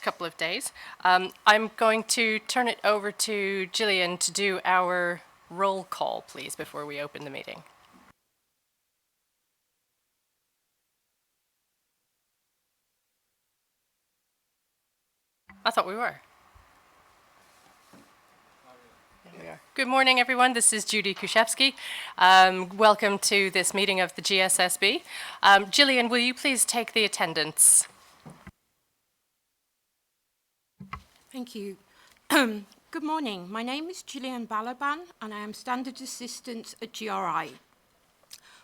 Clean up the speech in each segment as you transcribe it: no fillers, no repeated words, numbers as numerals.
couple of days. I'm going to turn it over to Gillian to do our roll call, please, before we open the meeting. I thought we were. There we are. Good morning, everyone. This is Judy Kuszewski. Welcome to this meeting of the GSSB. Gillian, will you please take the attendance? Thank you. Good morning. My name is Gillian Balaban, and I am Standards Assistant at GRI.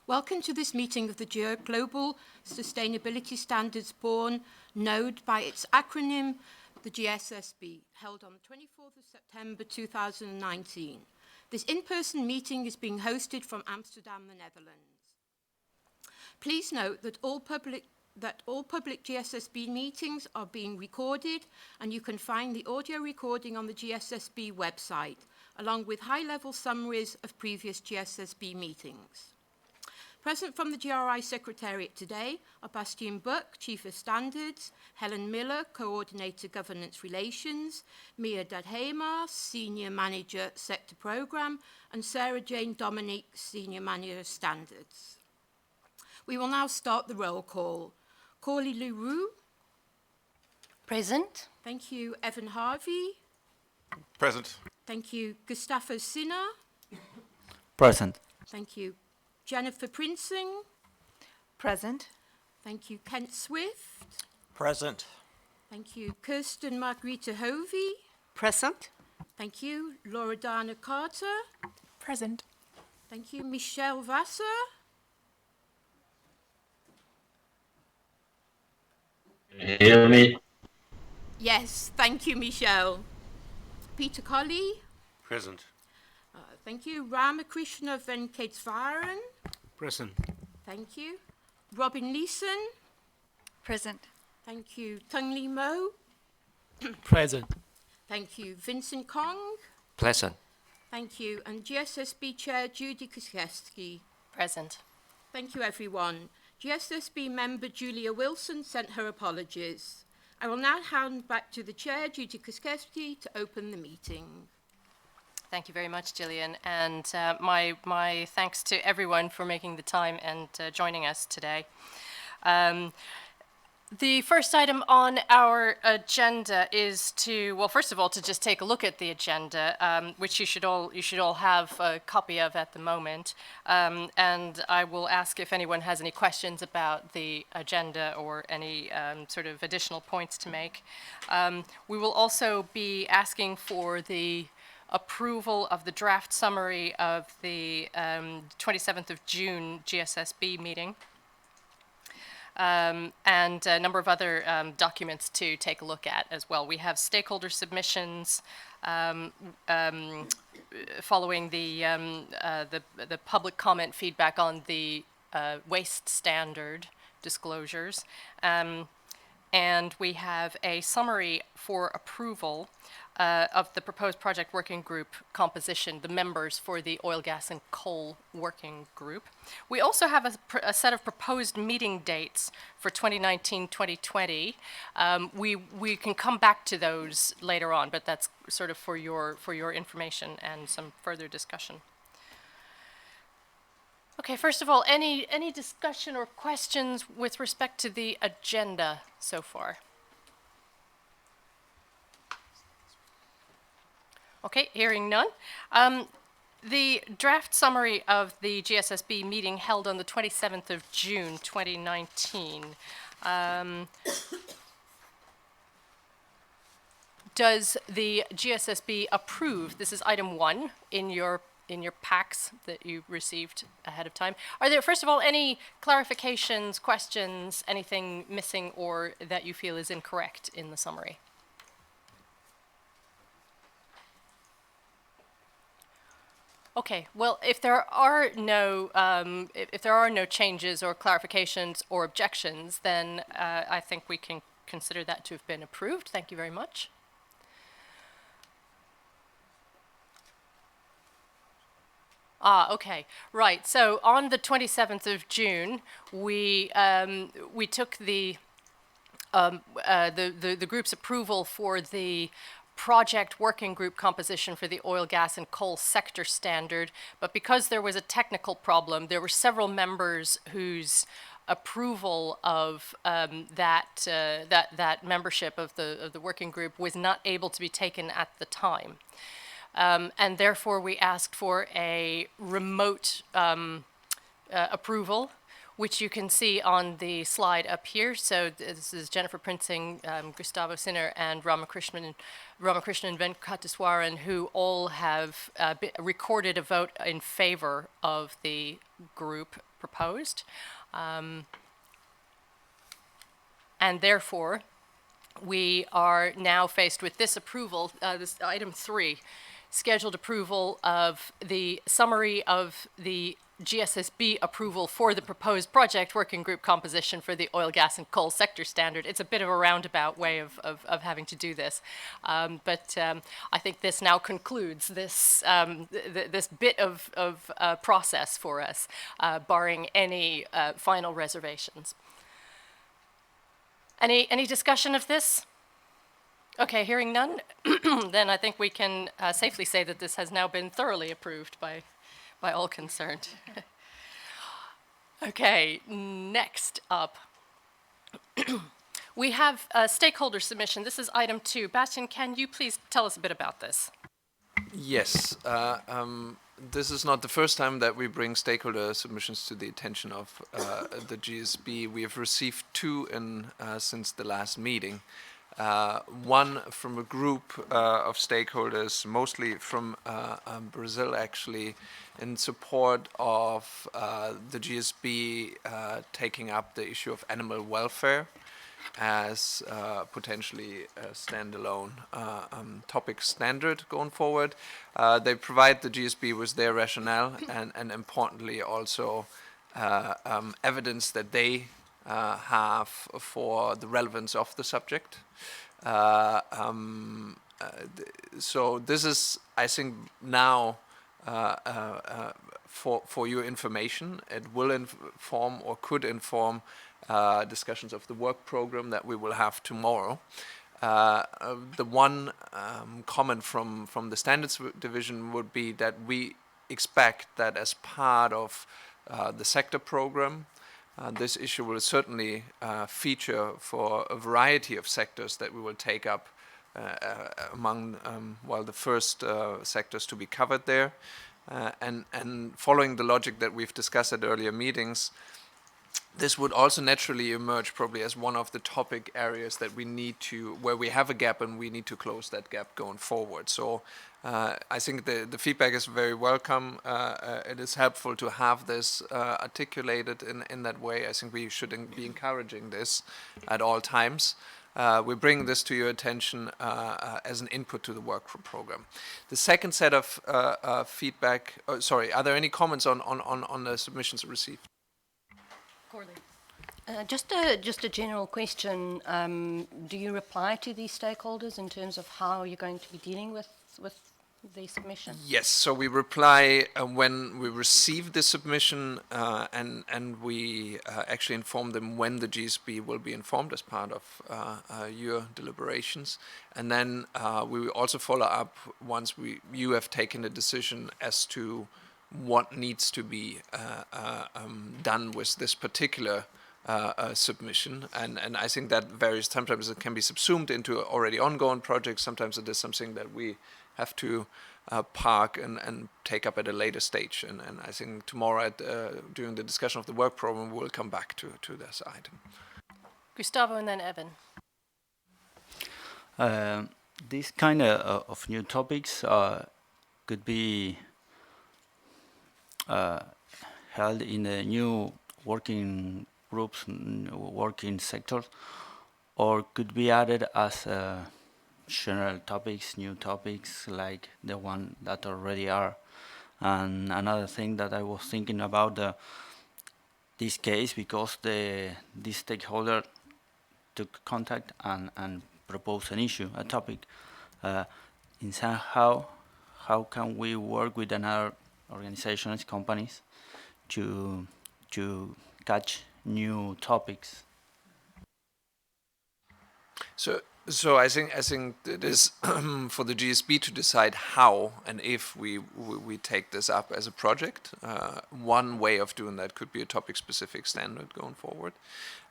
Welcome to this meeting of the Global Sustainability Standards Board, known by its acronym, the GSSB, held on 24th of September 2019. This in-person meeting is being hosted from Amsterdam, the Netherlands. Please note that all public GSSB meetings are being recorded, and you can find the audio recording on the GSSB website, along with high-level summaries of previous GSSB meetings. Present from the GRI Secretariat today are Bastian Buck, Chief of Standards, Helen Miller, Coordinator Governance Relations, Mia Dadhema, Senior Manager Sector Programme, and Sarah Jane Dominic, Senior Manager Standards. We will now start the roll call. Corley Leroux. Present. Thank you. Evan Harvey. Present. Thank you. Gustavo Sinner. Present. Thank you. Jennifer Prinsing. Present. Thank you. Kent Swift. Present. Thank you. Kirsten Margarita Hovey. Present. Thank you. Laura Dana Carter. Present. Thank you. Michelle Vassar. Can you hear me? Yes, thank you, Michelle. Peter Colley. Present. Thank you. Ramakrishna Venkateswaran. Present. Thank you. Robin Leeson. Present. Thank you. Tung Lee Mo. Present. Thank you. Vincent Kong. Present. Thank you. And GSSB Chair Judy Kuszewski. Present. Thank you, everyone. GSSB member Julia Wilson sent her apologies. I will now hand back to the Chair, Judy Kuszewski, to open the meeting. Thank you very much, Gillian, and my thanks to everyone for making the time and joining us today. The first item on our agenda is to, well, first of all, to just take a look at the agenda, which you should all have a copy of at the moment. And I will ask if anyone has any questions about the agenda or any sort of additional points to make. We will also be asking for the approval of the draft summary of the 27th of June GSSB meeting. And a number of other documents to take a look at as well. We have stakeholder submissions following the public comment feedback on the waste standard disclosures. And we have a summary for approval of the proposed project working group composition, the members for the oil, gas, and coal working group. We also have a set of proposed meeting dates for 2019-2020. We can come back to those later on, but that's sort of for your information and some further discussion. Okay, first of all, any discussion or questions with respect to the agenda so far? Okay, hearing none. The draft summary of the GSSB meeting held on the 27th of June 2019. Does the GSSB approve? This is item 1 in your packs that you received ahead of time. Are there, first of all, any clarifications, questions, anything missing or that you feel is incorrect in the summary? Okay, well, if there are no changes or clarifications or objections, then I think we can consider that to have been approved. Thank you very much. Okay, right. So on the 27th of June, we took the the group's approval for the project working group composition for the oil, gas, and coal sector standard. But because there was a technical problem, there were several members whose approval of that membership of the working group was not able to be taken at the time. And therefore, we asked for a remote approval, which you can see on the slide up here. So this is Jennifer Prinzing, Gustavo Sinner, and Ramakrishnan Venkateswaran, who all have recorded a vote in favor of the group proposed. And therefore, we are now faced with this approval, this item 3, scheduled approval of the summary of the GSSB approval for the proposed project working group composition for the oil, gas, and coal sector standard. It's a bit of a roundabout way of having to do this. But I think this now concludes this, this bit of process for us, barring any final reservations. Any discussion of this? Okay, hearing none, then I think we can safely say that this has now been thoroughly approved by all concerned. Okay, next up. We have a stakeholder submission. This is item 2. Bastian, can you please tell us a bit about this? Yes. This is not the first time that we bring stakeholder submissions to the attention of the GSB. We have received 2 since the last meeting. One from a group of stakeholders, mostly from Brazil actually, in support of the GSB taking up the issue of animal welfare as potentially a standalone topic standard going forward. They provide the GSB with their rationale and importantly also evidence that they have for the relevance of the subject. So this is, I think, now for your information. It will inform or could inform discussions of the work program that we will have tomorrow. The one comment from the standards division would be that we expect that as part of the sector program, this issue will certainly feature for a variety of sectors that we will take up among the first sectors to be covered there. And following the logic that we've discussed at earlier meetings, this would also naturally emerge probably as one of the topic areas that we need to, where we have a gap and we need to close that gap going forward. So I think the feedback is very welcome. It is helpful to have this articulated in that way. I think we should be encouraging this at all times. We bring this to your attention as an input to the work program. The second set of feedback, are there any comments on the submissions received? Just a general question. Do you reply to these stakeholders in terms of how you're going to be dealing with the submission? Yes, so we reply when we receive the submission and we actually inform them when the GSB will be informed as part of your deliberations. And then we will also follow up once you have taken a decision as to what needs to be done with this particular submission, and I think that varies. Sometimes it can be subsumed into already ongoing projects. Sometimes it is something that we have to park and take up at a later stage. And I think tomorrow during the discussion of the work program, we'll come back to this item. Gustavo and then Evan. These kind of new topics could be held in a new working groups, working sectors, or could be added as general topics, new topics like the one that already are. And another thing that I was thinking about this case, because this stakeholder took contact and proposed an issue, a topic, in somehow, how can we work with another organizations, companies, to catch new topics? So I think it is for the GSB to decide how and if we take this up as a project. One way of doing that could be a topic-specific standard going forward.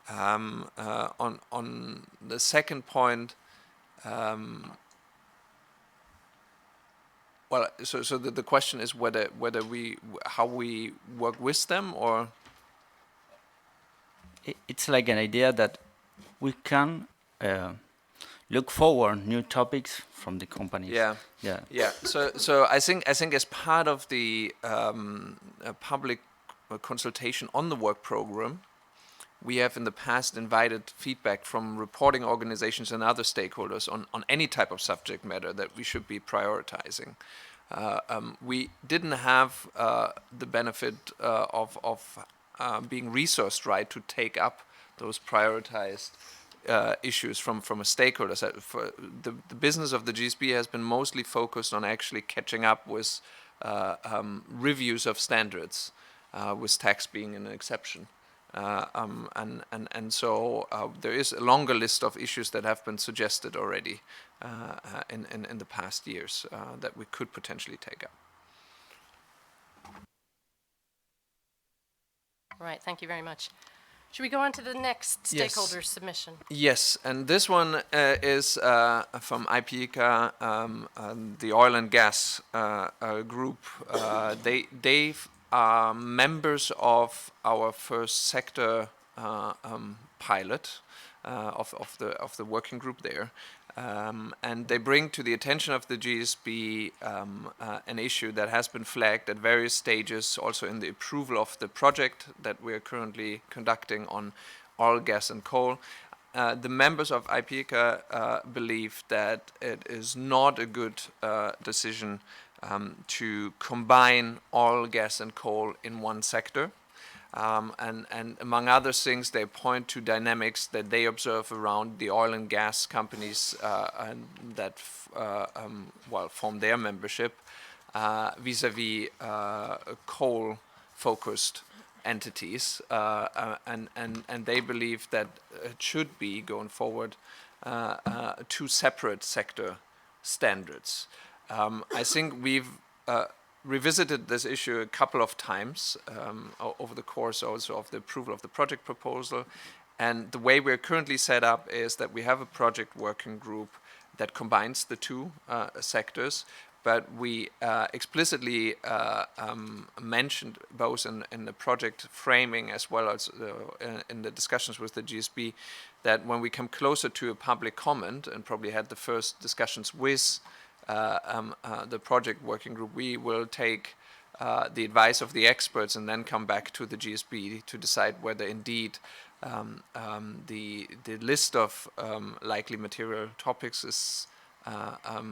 On the second point, well, so the question is whether how we work with them, or It's like an idea that we can look forward new topics from the companies. yeah. Yeah. Yeah, so I think as part of the public consultation on the work program, we have in the past invited feedback from reporting organizations and other stakeholders on any type of subject matter that we should be prioritizing. We didn't have the benefit of being resourced right to take up those prioritized issues from a stakeholder side. For the business of the GSB has been mostly focused on actually catching up with reviews of standards, with tax being an exception. So there is a longer list of issues that have been suggested already in the past years that we could potentially take up. All right, thank you very much. Should we go on to the next Yes. stakeholder submission? Yes, and this one is from IPICA, the oil and gas group. They are members of our first sector pilot of the working group there. And they bring to the attention of the GSB an issue that has been flagged at various stages, also in the approval of the project that we are currently conducting on oil, gas, and coal. The members of IPICA believe that it is not a good decision to combine oil, gas, and coal in one sector. And among other things, they point to dynamics that they observe around the oil and gas companies and that form their membership vis-a-vis coal-focused entities, and they believe that it should be going forward two separate sector standards. I think we've revisited this issue a couple of times over the course also of the approval of the project proposal. And the way we're currently set up is that we have a project working group that combines the two sectors, but we explicitly mentioned both in the project framing as well as in the discussions with the GSB that when we come closer to a public comment and probably had the first discussions with the project working group, we will take the advice of the experts and then come back to the GSB to decide whether indeed the list of likely material topics is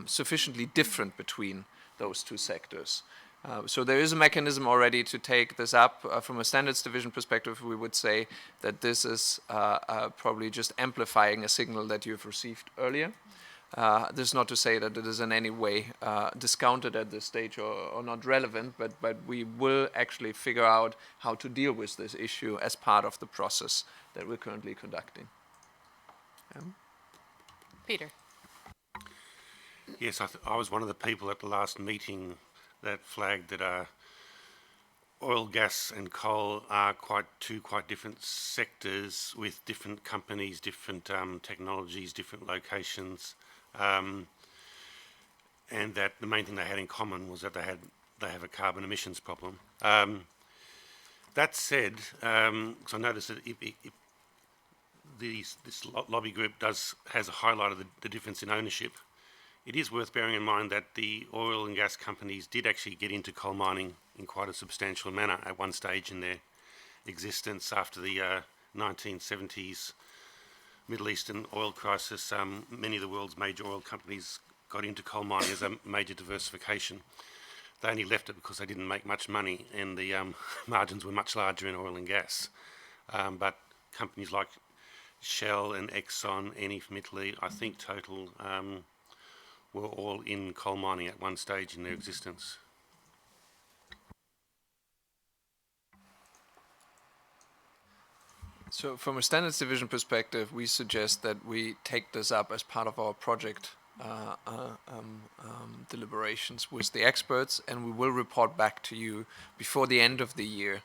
sufficiently different between those two sectors. So there is a mechanism already to take this up. From a standards division perspective, we would say that this is probably just amplifying a signal that you've received earlier. This is not to say that it is in any way discounted at this stage or not relevant, but we will actually figure out how to deal with this issue as part of the process that we're currently conducting. Peter. Yes, I was one of the people at the last meeting that flagged that oil, gas and coal are two quite different sectors with different companies, different technologies, different locations. And that the main thing they had in common was that they have a carbon emissions problem. That said, because I noticed that this lobby group has highlighted the difference in ownership, it is worth bearing in mind that the oil and gas companies did actually get into coal mining in quite a substantial manner at one stage in their existence after the 1970s Middle Eastern oil crisis. Many of the world's major oil companies got into coal mining as a major diversification. They only left it because they didn't make much money and the margins were much larger in oil and gas. But companies like Shell and Exxon, Eni from Italy, I think Total, were all in coal mining at one stage in their existence. So from a standards division perspective, we suggest that we take this up as part of our project deliberations with the experts, and we will report back to you before the end of the year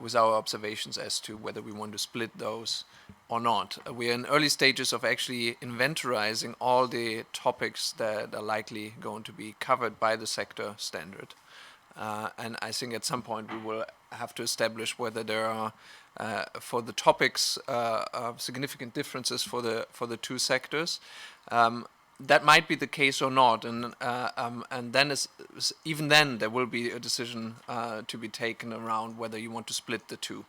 with our observations as to whether we want to split those or not. We are in early stages of actually inventorizing all the topics that are likely going to be covered by the sector standard. And I think at some point we will have to establish whether there are, for the topics, significant differences for the two sectors. That might be the case or not, and then even then there will be a decision to be taken around whether you want to split the two.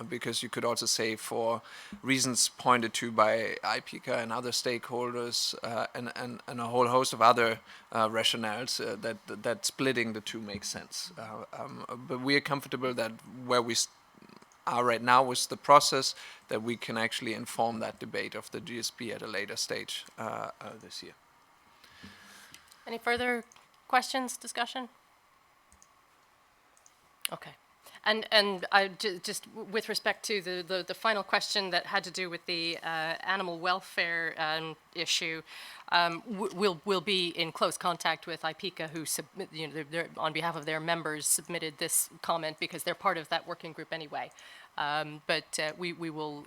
Because you could also say, for reasons pointed to by IPICA and other stakeholders and a whole host of other rationales, that splitting the two makes sense. But we are comfortable that where we are right now with the process, that we can actually inform that debate of the GSB at a later stage this year. Any further questions, discussion? Okay. And I just with respect to the final question that had to do with the animal welfare issue, we'll be in close contact with IPICA, who they're, on behalf of their members, submitted this comment because they're part of that working group anyway. But we will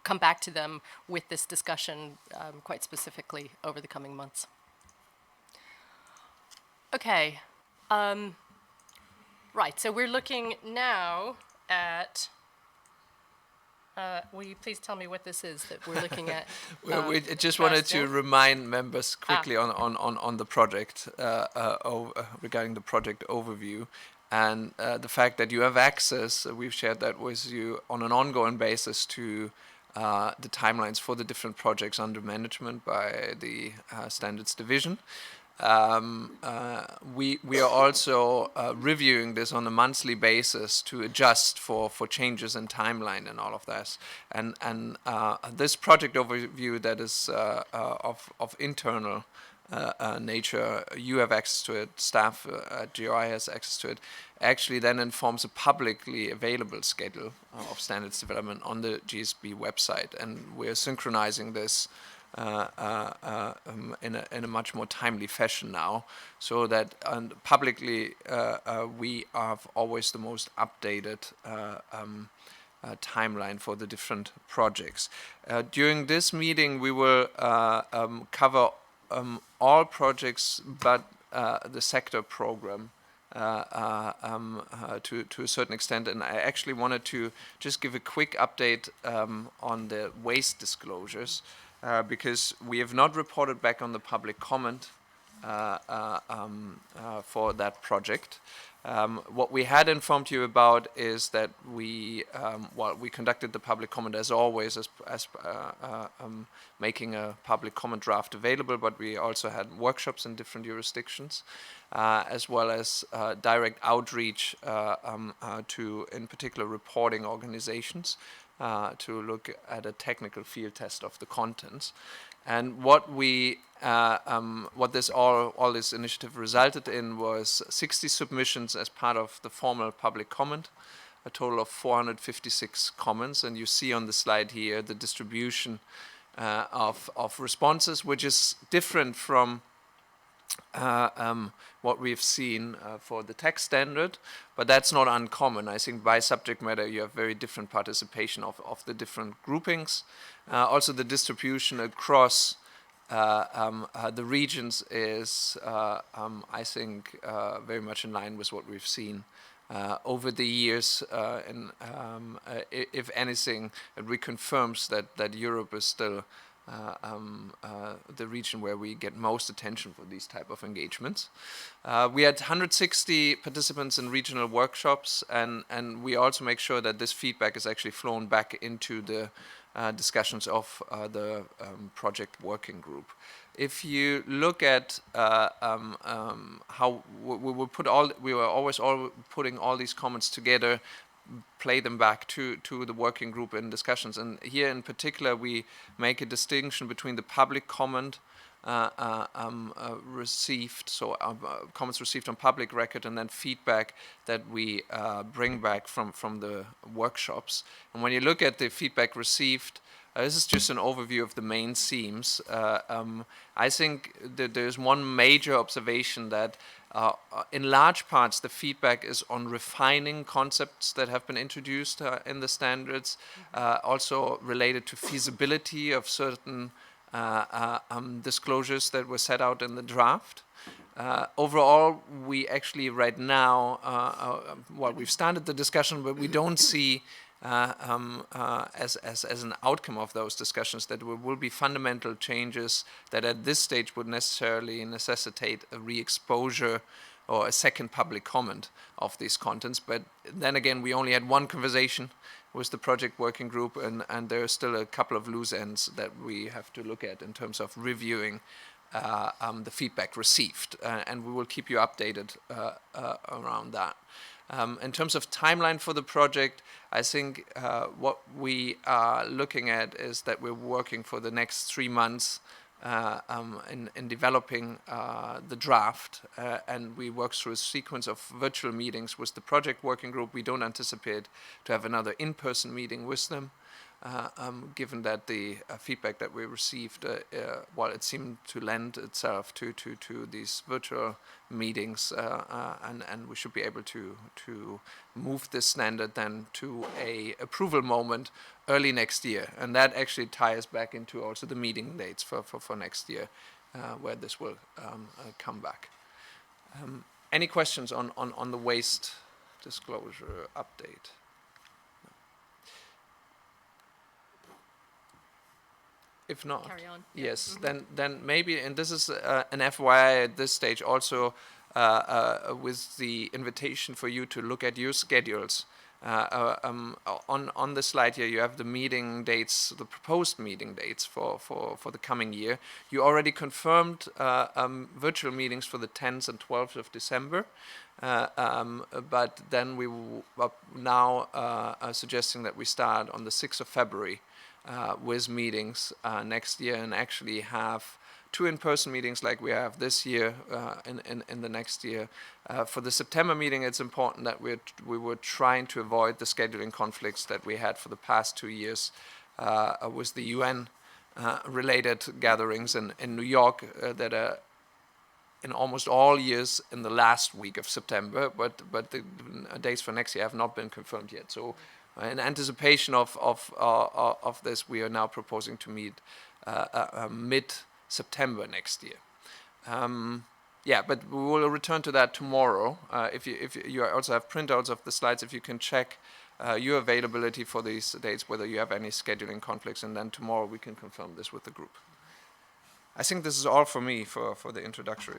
come back to them with this discussion quite specifically over the coming months. Okay. Right, so we're looking now at, will you please tell me what this is that we're looking at? Well, we just wanted to remind members quickly on the project, regarding the project overview, and the fact that you have access, we've shared that with you on an ongoing basis, to the timelines for the different projects under management by the standards division. We are also reviewing this on a monthly basis to adjust for changes in timeline and all of that. And this project overview that is of internal nature, you have access to it, staff at GRI has access to it, actually then informs a publicly available schedule of standards development on the GSB website. And we're synchronizing this in a much more timely fashion now, so that publicly we have always the most updated timeline for the different projects. During this meeting, we will cover all projects but the sector program to a certain extent, and I actually wanted to just give a quick update on the waste disclosures. Because we have not reported back on the public comment for that project. What we had informed you about is that we conducted the public comment as always, as making a public comment draft available, but we also had workshops in different jurisdictions, as well as direct outreach to, in particular, reporting organizations, to look at a technical field test of the contents. And what all this initiative resulted in was 60 submissions as part of the formal public comment, a total of 456 comments. And you see on the slide here the distribution of responses, which is different from what we've seen for the text standard, but that's not uncommon. I think by subject matter you have very different participation of the different groupings. Also the distribution across the regions is, I think, very much in line with what we've seen over the years. If anything, it reconfirms that Europe is still the region where we get most attention for these type of engagements. We had 160 participants in regional workshops, and we also make sure that this feedback is actually flown back into the discussions of the project working group. If you look at how we were always putting all these comments together, play them back to the working group in discussions. And here in particular, we make a distinction between the public comment received, so comments received on public record, and then feedback that we bring back from the workshops. And when you look at the feedback received, this is just an overview of the main themes. I think that there's one major observation that in large parts the feedback is on refining concepts that have been introduced in the standards, also related to feasibility of certain disclosures that were set out in the draft. Overall, we actually right now, well, we've started the discussion, but we don't see as an outcome of those discussions that there will be fundamental changes that at this stage would necessarily necessitate a re-exposure or a second public comment of these contents. But then again, we only had one conversation with the project working group, and there are still a couple of loose ends that we have to look at in terms of reviewing the feedback received, and we will keep you updated around that. In terms of timeline for the project, I think what we are looking at is that we're working for the next 3 months in developing the draft, and we work through a sequence of virtual meetings with the project working group. We don't anticipate to have another in-person meeting with them, given that the feedback that we received, while it seemed to lend itself to these virtual meetings, and we should be able to move this standard then to a approval moment early next year. And that actually ties back into also the meeting dates for next year, where this will come back. Any questions on the waste disclosure update? If not, Carry on. yes, then maybe, and this is an FYI at this stage also, with the invitation for you to look at your schedules. On the slide here, you have the meeting dates, the proposed meeting dates for the coming year. You already confirmed virtual meetings for the 10th and 12th of December, but then we are now suggesting that we start on the 6th of February with meetings next year, and actually have 2 in-person meetings like we have this year in the next year. For the September meeting, it's important that we were trying to avoid the scheduling conflicts that we had for the past 2 years with the UN related gatherings in New York that are in almost all years in the last week of September, but the dates for next year have not been confirmed yet. So in anticipation of this, we are now proposing to meet mid-September next year. Yeah, but we will return to that tomorrow. If you also have printouts of the slides, if you can check your availability for these dates, whether you have any scheduling conflicts, and then tomorrow we can confirm this with the group. I think this is all for me for the introductory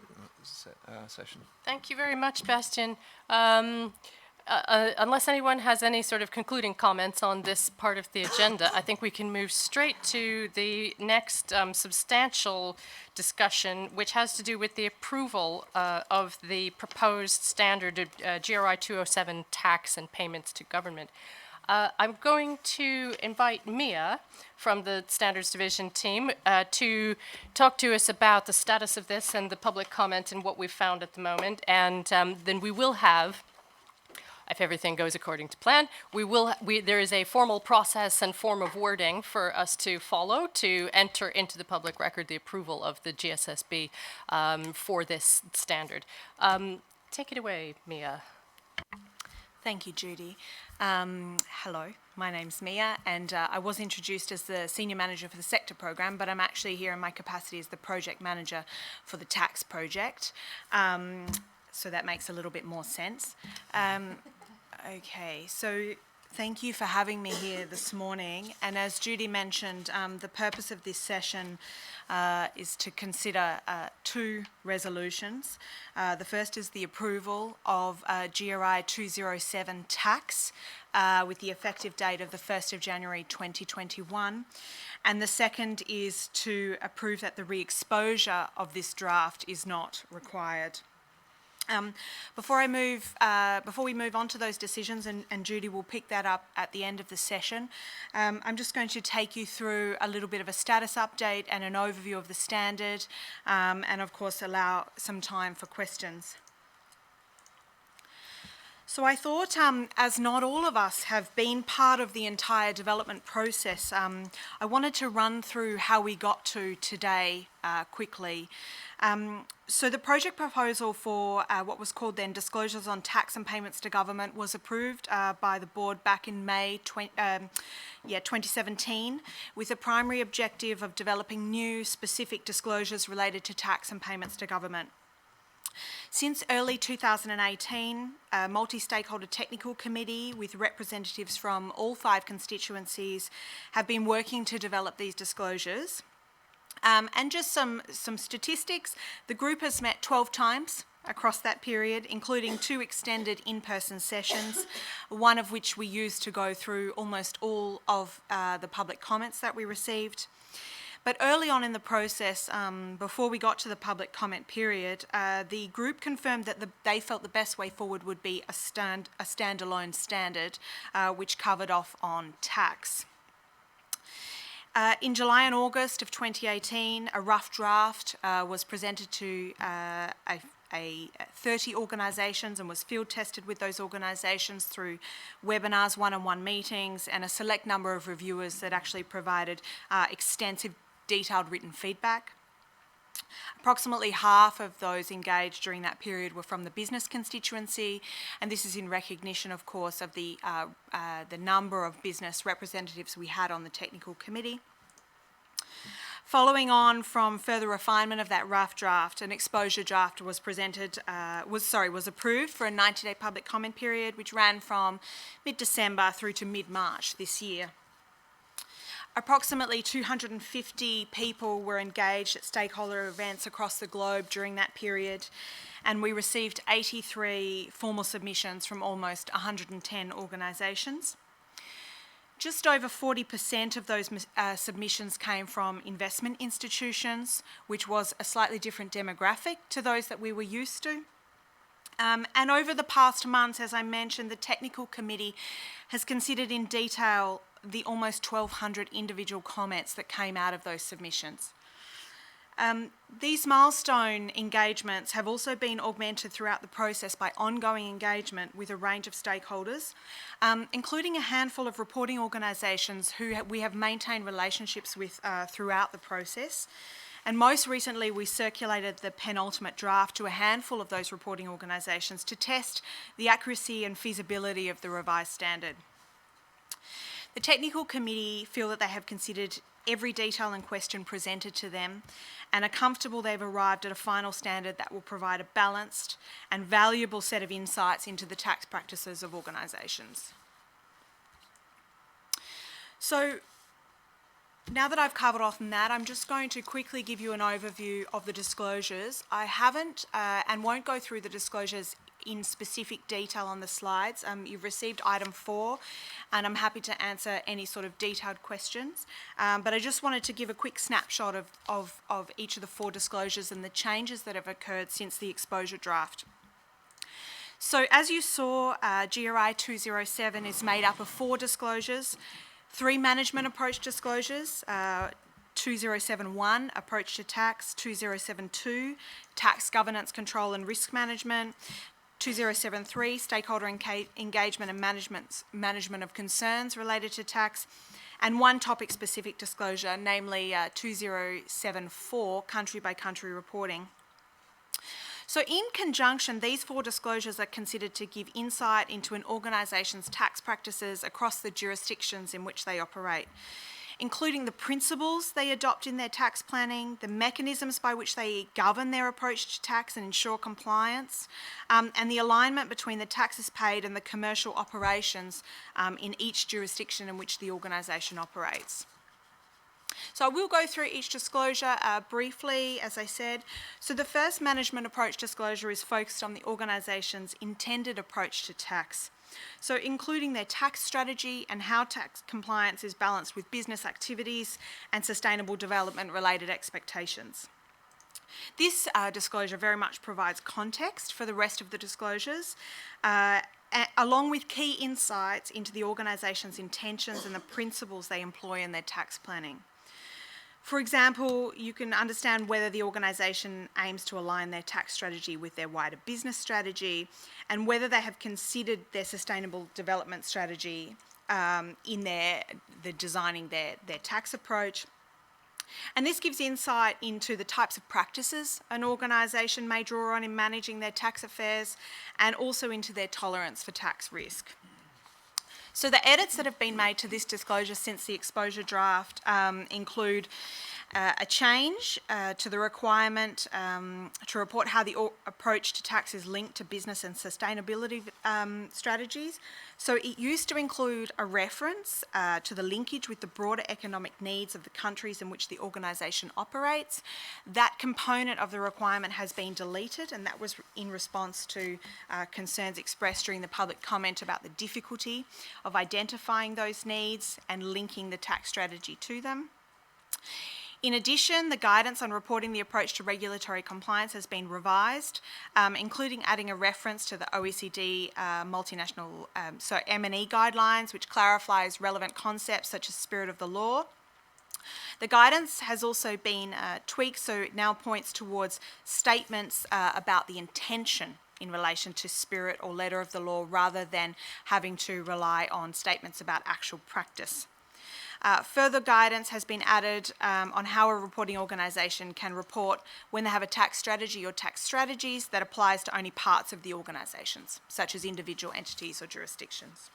session. Thank you very much, Bastian. Unless anyone has any sort of concluding comments on this part of the agenda, I think we can move straight to the next substantial discussion, which has to do with the approval of the proposed standard GRI 207 tax and payments to government. I'm going to invite Mia from the Standards Division team to talk to us about the status of this and the public comment and what we've found at the moment. And then we will have, if everything goes according to plan, there is a formal process and form of wording for us to follow to enter into the public record the approval of the GSSB for this standard. Take it away, Mia. Thank you, Judy. Hello, my name's Mia, and I was introduced as the Senior Manager for the Sector Program, but I'm actually here in my capacity as the Project Manager for the tax project. So that makes a little bit more sense. Okay, so thank you for having me here this morning. And as Judy mentioned, the purpose of this session is to consider 2 resolutions. The first is the approval of GRI 207 tax with the effective date of the 1st of January 2021. And the second is to approve that the re-exposure of this draft is not required. Before we move on to those decisions, and Judy will pick that up at the end of the session, I'm just going to take you through a little bit of a status update and an overview of the standard, and of course allow some time for questions. So I thought, as not all of us have been part of the entire development process, I wanted to run through how we got to today quickly. So the project proposal for what was called then Disclosures on Tax and Payments to Government was approved by the board back in May 2017, with the primary objective of developing new specific disclosures related to tax and payments to government. Since early 2018, a multi-stakeholder technical committee with representatives from all 5 constituencies have been working to develop these disclosures. And just some statistics, the group has met 12 times across that period, including 2 extended in-person sessions, one of which we used to go through almost all of the public comments that we received. But early on in the process, before we got to the public comment period, the group confirmed that they felt the best way forward would be a standalone standard, which covered off on tax. In July and August of 2018, a rough draft was presented to 30 organisations and was field tested with those organisations through webinars, one-on-one meetings, and a select number of reviewers that actually provided extensive detailed written feedback. Approximately half of those engaged during that period were from the business constituency, and this is in recognition, of course, of the number of business representatives we had on the technical committee. Following on from further refinement of that rough draft, an exposure draft was approved for a 90-day public comment period, which ran from mid-December through to mid-March this year. Approximately 250 people were engaged at stakeholder events across the globe during that period, and we received 83 formal submissions from almost 110 organisations. Just over 40% of those submissions came from investment institutions, which was a slightly different demographic to those that we were used to. And over the past months, as I mentioned, the technical committee has considered in detail the almost 1,200 individual comments that came out of those submissions. These milestone engagements have also been augmented throughout the process by ongoing engagement with a range of stakeholders, including a handful of reporting organisations who we have maintained relationships with throughout the process. And most recently, we circulated the penultimate draft to a handful of those reporting organisations to test the accuracy and feasibility of the revised standard. The technical committee feel that they have considered every detail and question presented to them and are comfortable they've arrived at a final standard that will provide a balanced and valuable set of insights into the tax practices of organisations. So now that I've covered off on that, I'm just going to quickly give you an overview of the disclosures. I haven't and won't go through the disclosures in specific detail on the slides. You've received item 4, and I'm happy to answer any sort of detailed questions. But I just wanted to give a quick snapshot of each of the 4 disclosures and the changes that have occurred since the exposure draft. So as you saw, GRI 207 is made up of 4 disclosures, 3 management approach disclosures, 2071, Approach to Tax, 2072, Tax Governance Control and Risk Management, 2073, Stakeholder Engagement and Management of Concerns related to tax, and 1 topic-specific disclosure, namely 2074, Country-by-Country Reporting. So in conjunction, these 4 disclosures are considered to give insight into an organisation's tax practices across the jurisdictions in which they operate, including the principles they adopt in their tax planning, the mechanisms by which they govern their approach to tax and ensure compliance, and the alignment between the taxes paid and the commercial operations in each jurisdiction in which the organisation operates. So I will go through each disclosure briefly, as I said. So the first management approach disclosure is focused on the organisation's intended approach to tax. So including their tax strategy and how tax compliance is balanced with business activities and sustainable development related expectations. This disclosure very much provides context for the rest of the disclosures, along with key insights into the organisation's intentions and the principles they employ in their tax planning. For example, you can understand whether the organisation aims to align their tax strategy with their wider business strategy, and whether they have considered their sustainable development strategy in designing their tax approach. And this gives insight into the types of practices an organisation may draw on in managing their tax affairs, and also into their tolerance for tax risk. So the edits that have been made to this disclosure since the exposure draft include a change to the requirement to report how the approach to tax is linked to business and sustainability strategies. So it used to include a reference to the linkage with the broader economic needs of the countries in which the organisation operates. That component of the requirement has been deleted, and that was in response to concerns expressed during the public comment about the difficulty of identifying those needs and linking the tax strategy to them. In addition, the guidance on reporting the approach to regulatory compliance has been revised, including adding a reference to the OECD multinational, M&E guidelines, which clarifies relevant concepts such as spirit of the law. The guidance has also been tweaked, so it now points towards statements about the intention in relation to spirit or letter of the law, rather than having to rely on statements about actual practice. Further guidance has been added on how a reporting organisation can report when they have a tax strategy or tax strategies that applies to only parts of the organisations, such as individual entities or jurisdictions.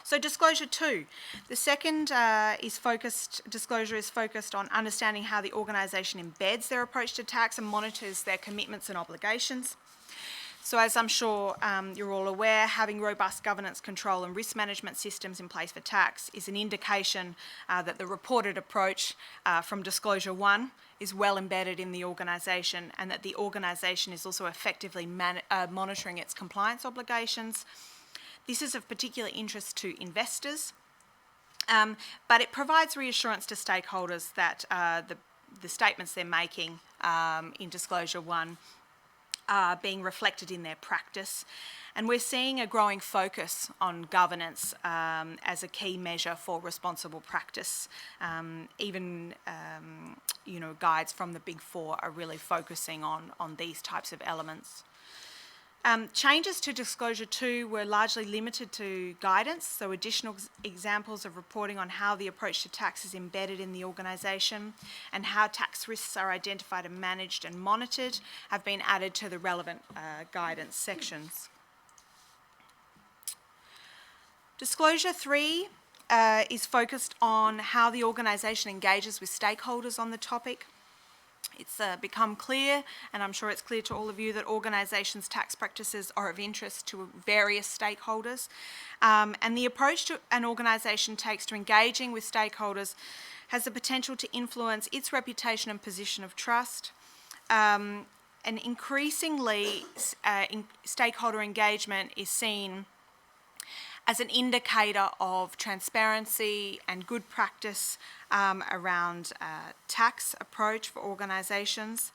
So disclosure 2. The second disclosure is focused on understanding how the organisation embeds their approach to tax and monitors their commitments and obligations. So as I'm sure you're all aware, having robust governance, control and risk management systems in place for tax is an indication that the reported approach from Disclosure 1 is well embedded in the organisation, and that the organisation is also effectively monitoring its compliance obligations. This is of particular interest to investors, but it provides reassurance to stakeholders that the statements they're making in Disclosure 1 are being reflected in their practice. And we're seeing a growing focus on governance as a key measure for responsible practice. Guides from the Big Four are really focusing on these types of elements. Changes to Disclosure 2 were largely limited to guidance, so additional examples of reporting on how the approach to tax is embedded in the organisation and how tax risks are identified and managed and monitored have been added to the relevant guidance sections. Disclosure 3 is focused on how the organisation engages with stakeholders on the topic. It's become clear, and I'm sure it's clear to all of you, that organisations' tax practices are of interest to various stakeholders. And the approach to an organisation takes to engaging with stakeholders has the potential to influence its reputation and position of trust. And increasingly, stakeholder engagement is seen as an indicator of transparency and good practice around tax approach for organisations.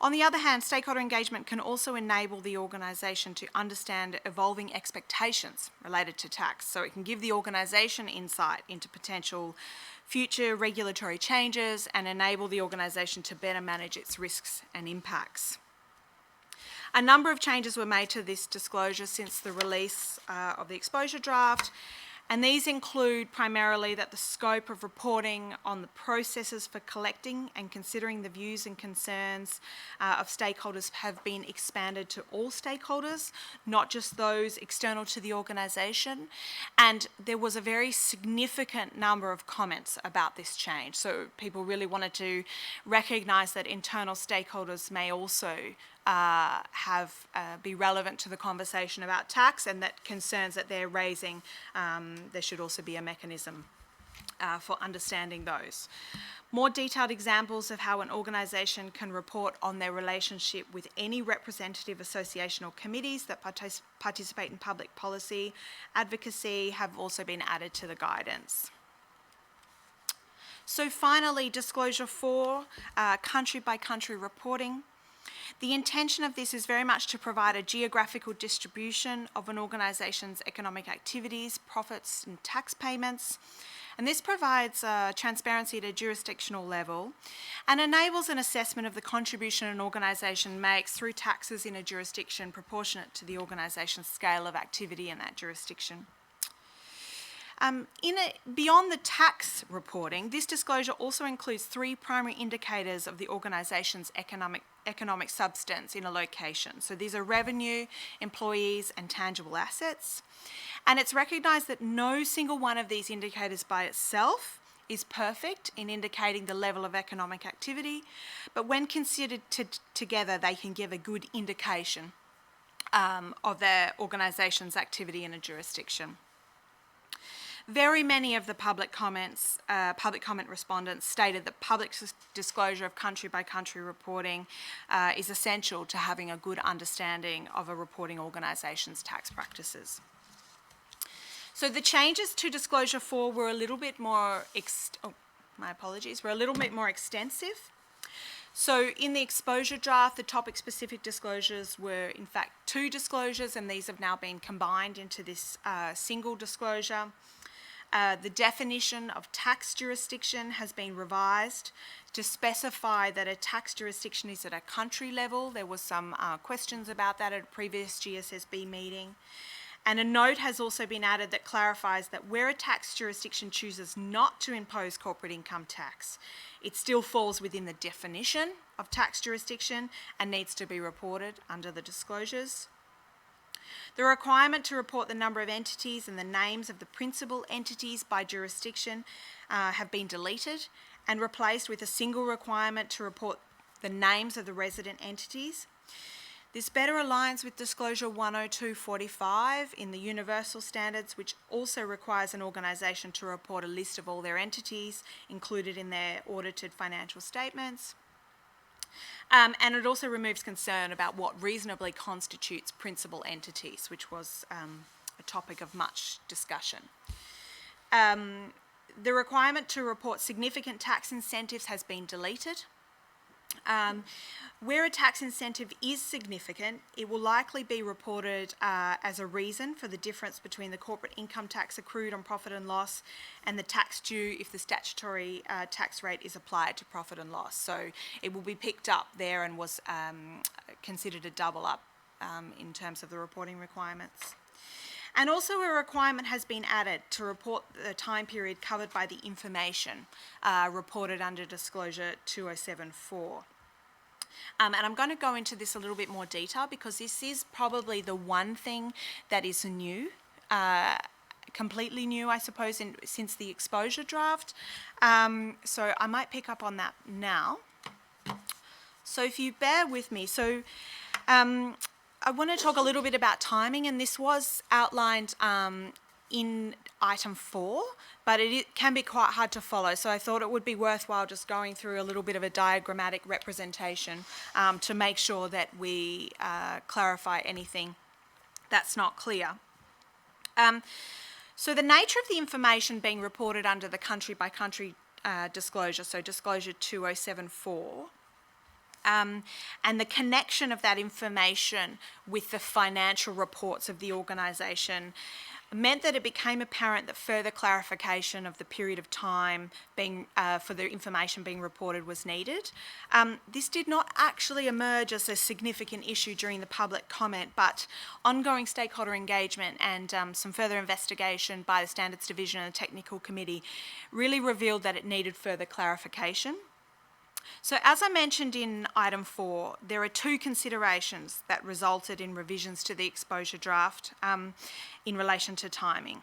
On the other hand, stakeholder engagement can also enable the organisation to understand evolving expectations related to tax. So it can give the organisation insight into potential future regulatory changes and enable the organisation to better manage its risks and impacts. A number of changes were made to this disclosure since the release of the exposure draft, and these include primarily that the scope of reporting on the processes for collecting and considering the views and concerns of stakeholders have been expanded to all stakeholders, not just those external to the organisation. And there was a very significant number of comments about this change. So people really wanted to recognise that internal stakeholders may also be relevant to the conversation about tax, and that concerns that they're raising, there should also be a mechanism for understanding those. More detailed examples of how an organisation can report on their relationship with any representative association or committees that participate in public policy advocacy have also been added to the guidance. So finally, disclosure 4, country by country reporting. The intention of this is very much to provide a geographical distribution of an organisation's economic activities, profits and tax payments. And this provides transparency at a jurisdictional level and enables an assessment of the contribution an organisation makes through taxes in a jurisdiction proportionate to the organisation's scale of activity in that jurisdiction. Beyond the tax reporting, this disclosure also includes 3 primary indicators of the organisation's economic substance in a location. So these are revenue, employees and tangible assets. And it's recognised that no single one of these indicators by itself is perfect in indicating the level of economic activity, but when considered together, they can give a good indication of their organisation's activity in a jurisdiction. Very many of the public comment respondents stated that public disclosure of country by country reporting is essential to having a good understanding of a reporting organisation's tax practices. So the changes to disclosure 4 were a little bit more, were a little bit more extensive. So in the exposure draft, the topic-specific disclosures were in fact 2 disclosures, and these have now been combined into this single disclosure. The definition of tax jurisdiction has been revised to specify that a tax jurisdiction is at a country level. There was some questions about that at a previous GSSB meeting. And a note has also been added that clarifies that where a tax jurisdiction chooses not to impose corporate income tax, it still falls within the definition of tax jurisdiction and needs to be reported under the disclosures. The requirement to report the number of entities and the names of the principal entities by jurisdiction have been deleted and replaced with a single requirement to report the names of the resident entities. This better aligns with Disclosure 102.45 in the Universal Standards, which also requires an organisation to report a list of all their entities included in their audited financial statements. And it also removes concern about what reasonably constitutes principal entities, which was a topic of much discussion. The requirement to report significant tax incentives has been deleted. Where a tax incentive is significant, it will likely be reported as a reason for the difference between the corporate income tax accrued on profit and loss and the tax due if the statutory tax rate is applied to profit and loss. So it will be picked up there and was considered a double up in terms of the reporting requirements. And also a requirement has been added to report the time period covered by the information reported under Disclosure 207.4. And I'm going to go into this a little bit more detail because this is probably the one thing that is new, completely new, I suppose, since the exposure draft. So I might pick up on that now. So if you bear with me, so I want to talk a little bit about timing, and this was outlined in item 4, but it can be quite hard to follow. So I thought it would be worthwhile just going through a little bit of a diagrammatic representation to make sure that we clarify anything that's not clear. So the nature of the information being reported under the country by country disclosure, so Disclosure 207.4, and the connection of that information with the financial reports of the organisation meant that it became apparent that further clarification of the period of time being for the information being reported was needed. This did not actually emerge as a significant issue during the public comment, but ongoing stakeholder engagement and some further investigation by the Standards Division and the Technical Committee really revealed that it needed further clarification. So as I mentioned in item 4, there are 2 considerations that resulted in revisions to the exposure draft in relation to timing.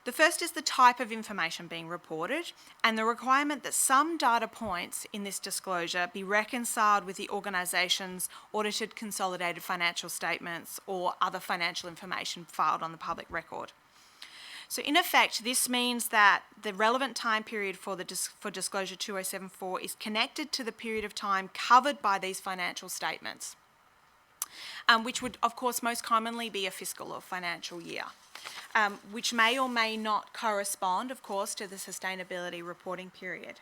The first is the type of information being reported and the requirement that some data points in this disclosure be reconciled with the organisation's audited consolidated financial statements or other financial information filed on the public record. So in effect, this means that the relevant time period for Disclosure 207.4 is connected to the period of time covered by these financial statements, which would, of course, most commonly be a fiscal or financial year. which may or may not correspond, of course, to the sustainability reporting period.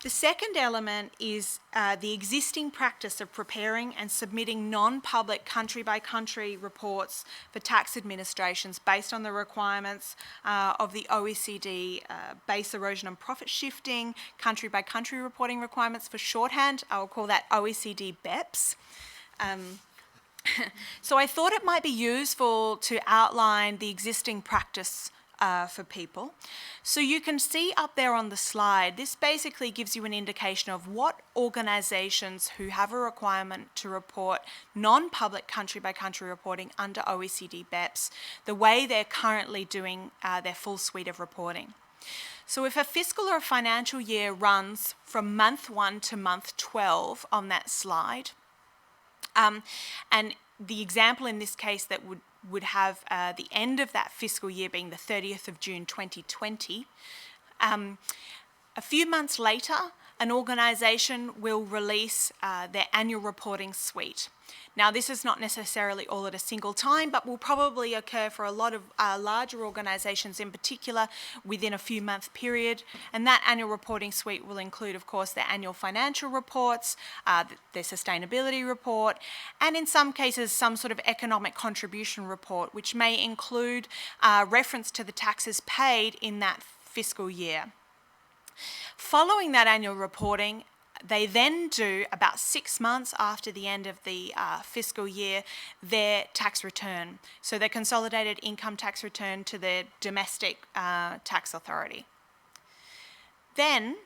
The second element is the existing practice of preparing and submitting non-public country-by-country reports for tax administrations based on the requirements of the OECD base erosion and profit shifting, country-by-country reporting requirements for shorthand. I'll call that OECD BEPS. So I thought it might be useful to outline the existing practice for people. So you can see up there on the slide, this basically gives you an indication of what organisations who have a requirement to report non-public country-by-country reporting under OECD BEPS, the way they're currently doing their full suite of reporting. So if a fiscal or a financial year runs from month 1 to month 12 on that slide, and the example in this case that would have the end of that fiscal year being the 30th of June 2020. A few months later, an organisation will release their annual reporting suite. Now, this is not necessarily all at a single time, but will probably occur for a lot of larger organisations in particular within a few month period. And that annual reporting suite will include, of course, their annual financial reports, their sustainability report, and in some cases, some sort of economic contribution report, which may include reference to the taxes paid in that fiscal year. Following that annual reporting, they then do, about 6 months after the end of the fiscal year, their tax return. So their consolidated income tax return to their domestic tax authority. Then,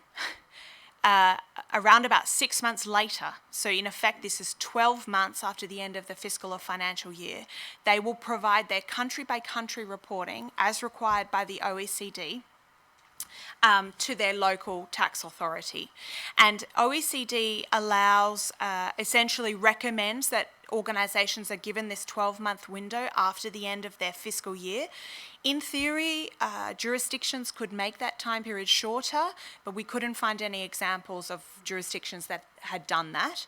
around about 6 months later, so in effect this is 12 months after the end of the fiscal or financial year, they will provide their country-by-country reporting as required by the OECD to their local tax authority. And OECD allows, essentially recommends that organisations are given this 12-month window after the end of their fiscal year. In theory, jurisdictions could make that time period shorter, but we couldn't find any examples of jurisdictions that had done that.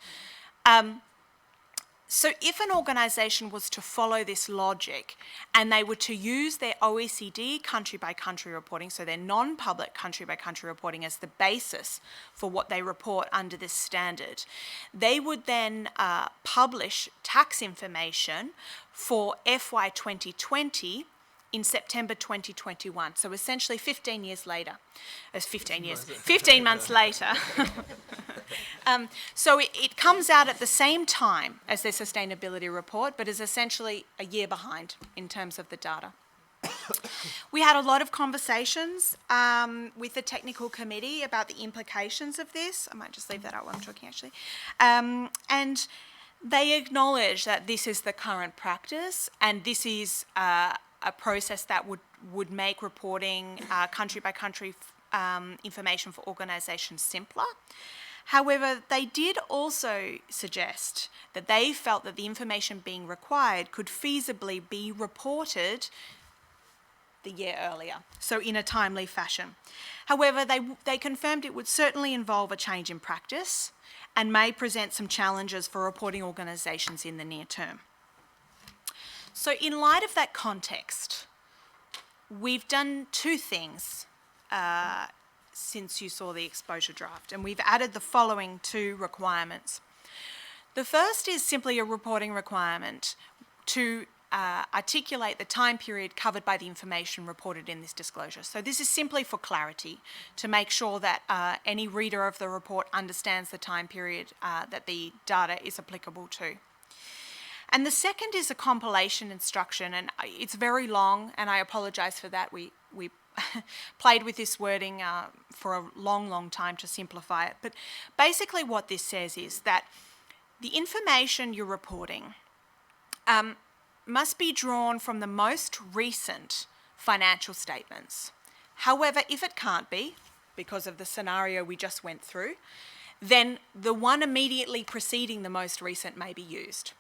So if an organisation was to follow this logic and they were to use their OECD country-by-country reporting, so their non-public country-by-country reporting as the basis for what they report under this standard, they would then publish tax information for FY 2020 in September 2021. So essentially 15 years later, 15 months later. So it comes out at the same time as their sustainability report, but is essentially a year behind in terms of the data. We had a lot of conversations with the technical committee about the implications of this. I might just leave that out while I'm talking, actually. And they acknowledge that this is the current practice, and this is a process that would make reporting country-by-country information for organisations simpler. However, they did also suggest that they felt that the information being required could feasibly be reported the year earlier, so in a timely fashion. However, they confirmed it would certainly involve a change in practice and may present some challenges for reporting organisations in the near term. So in light of that context, we've done two things since you saw the exposure draft, and we've added the following two requirements. The first is simply a reporting requirement to articulate the time period covered by the information reported in this disclosure. So this is simply for clarity, to make sure that any reader of the report understands the time period that the data is applicable to. And the second is a compilation instruction, and it's very long, and I apologise for that. We played with this wording for a long, long time to simplify it. But basically what this says is that the information you're reporting must be drawn from the most recent financial statements. However, if it can't be, because of the scenario we just went through, then the one immediately preceding the most recent may be used.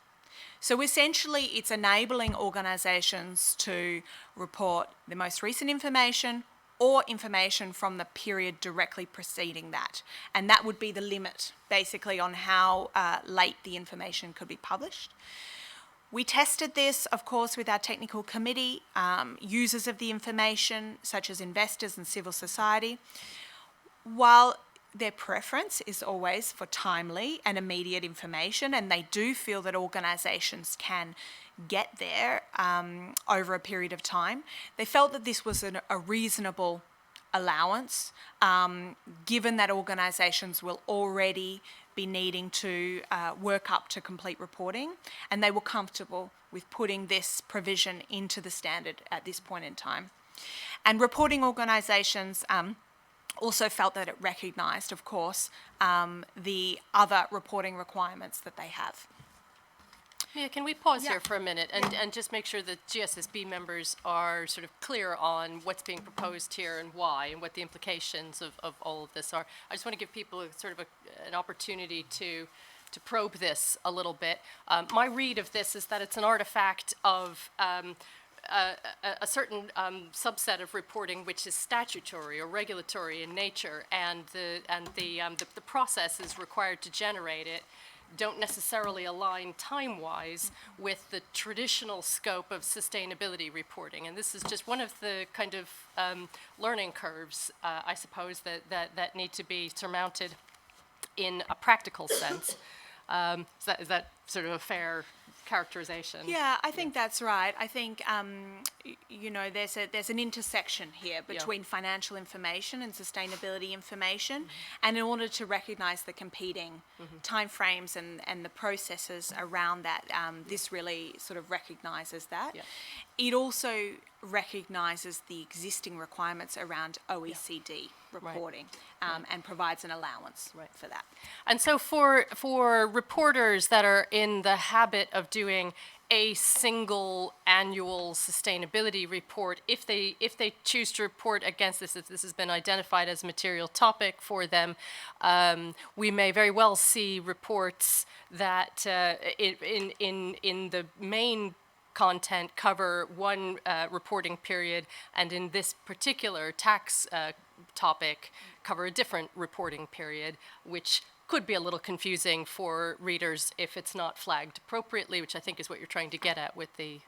So essentially, it's enabling organisations to report the most recent information or information from the period directly preceding that. And that would be the limit, basically, on how late the information could be published. We tested this, of course, with our technical committee, users of the information, such as investors and civil society. While their preference is always for timely and immediate information, and they do feel that organisations can get there over a period of time, they felt that this was a reasonable allowance, given that organisations will already be needing to work up to complete reporting, and they were comfortable with putting this provision into the standard at this point in time. And reporting organisations also felt that it recognised, of course, the other reporting requirements that they have. Mia, can we pause here for a minute and just make sure that GSSB members are sort of clear on what's being proposed here and why and what the implications of all of this are? I just want to give people sort of an opportunity to probe this a little bit. My read of this is that it's an artifact of a certain subset of reporting which is statutory or regulatory in nature, and the processes required to generate it don't necessarily align time-wise with the traditional scope of sustainability reporting. And this is just one of the kind of learning curves, I suppose, that need to be surmounted in a practical sense. Is that sort of a fair characterization? Yeah, I think that's right. I think you know, there's an intersection here between financial information and sustainability information, and in order to recognise the competing timeframes and the processes around that, this really sort of recognises that. It also recognises the existing requirements around OECD reporting, and provides an allowance for that. And so for reporters that are in the habit of doing a single annual sustainability report, if they choose to report against this, if this has been identified as a material topic for them, we may very well see reports that in the main content cover one reporting period, and in this particular tax topic cover a different reporting period, which could be a little confusing for readers if it's not flagged appropriately, which I think is what you're trying to get at with the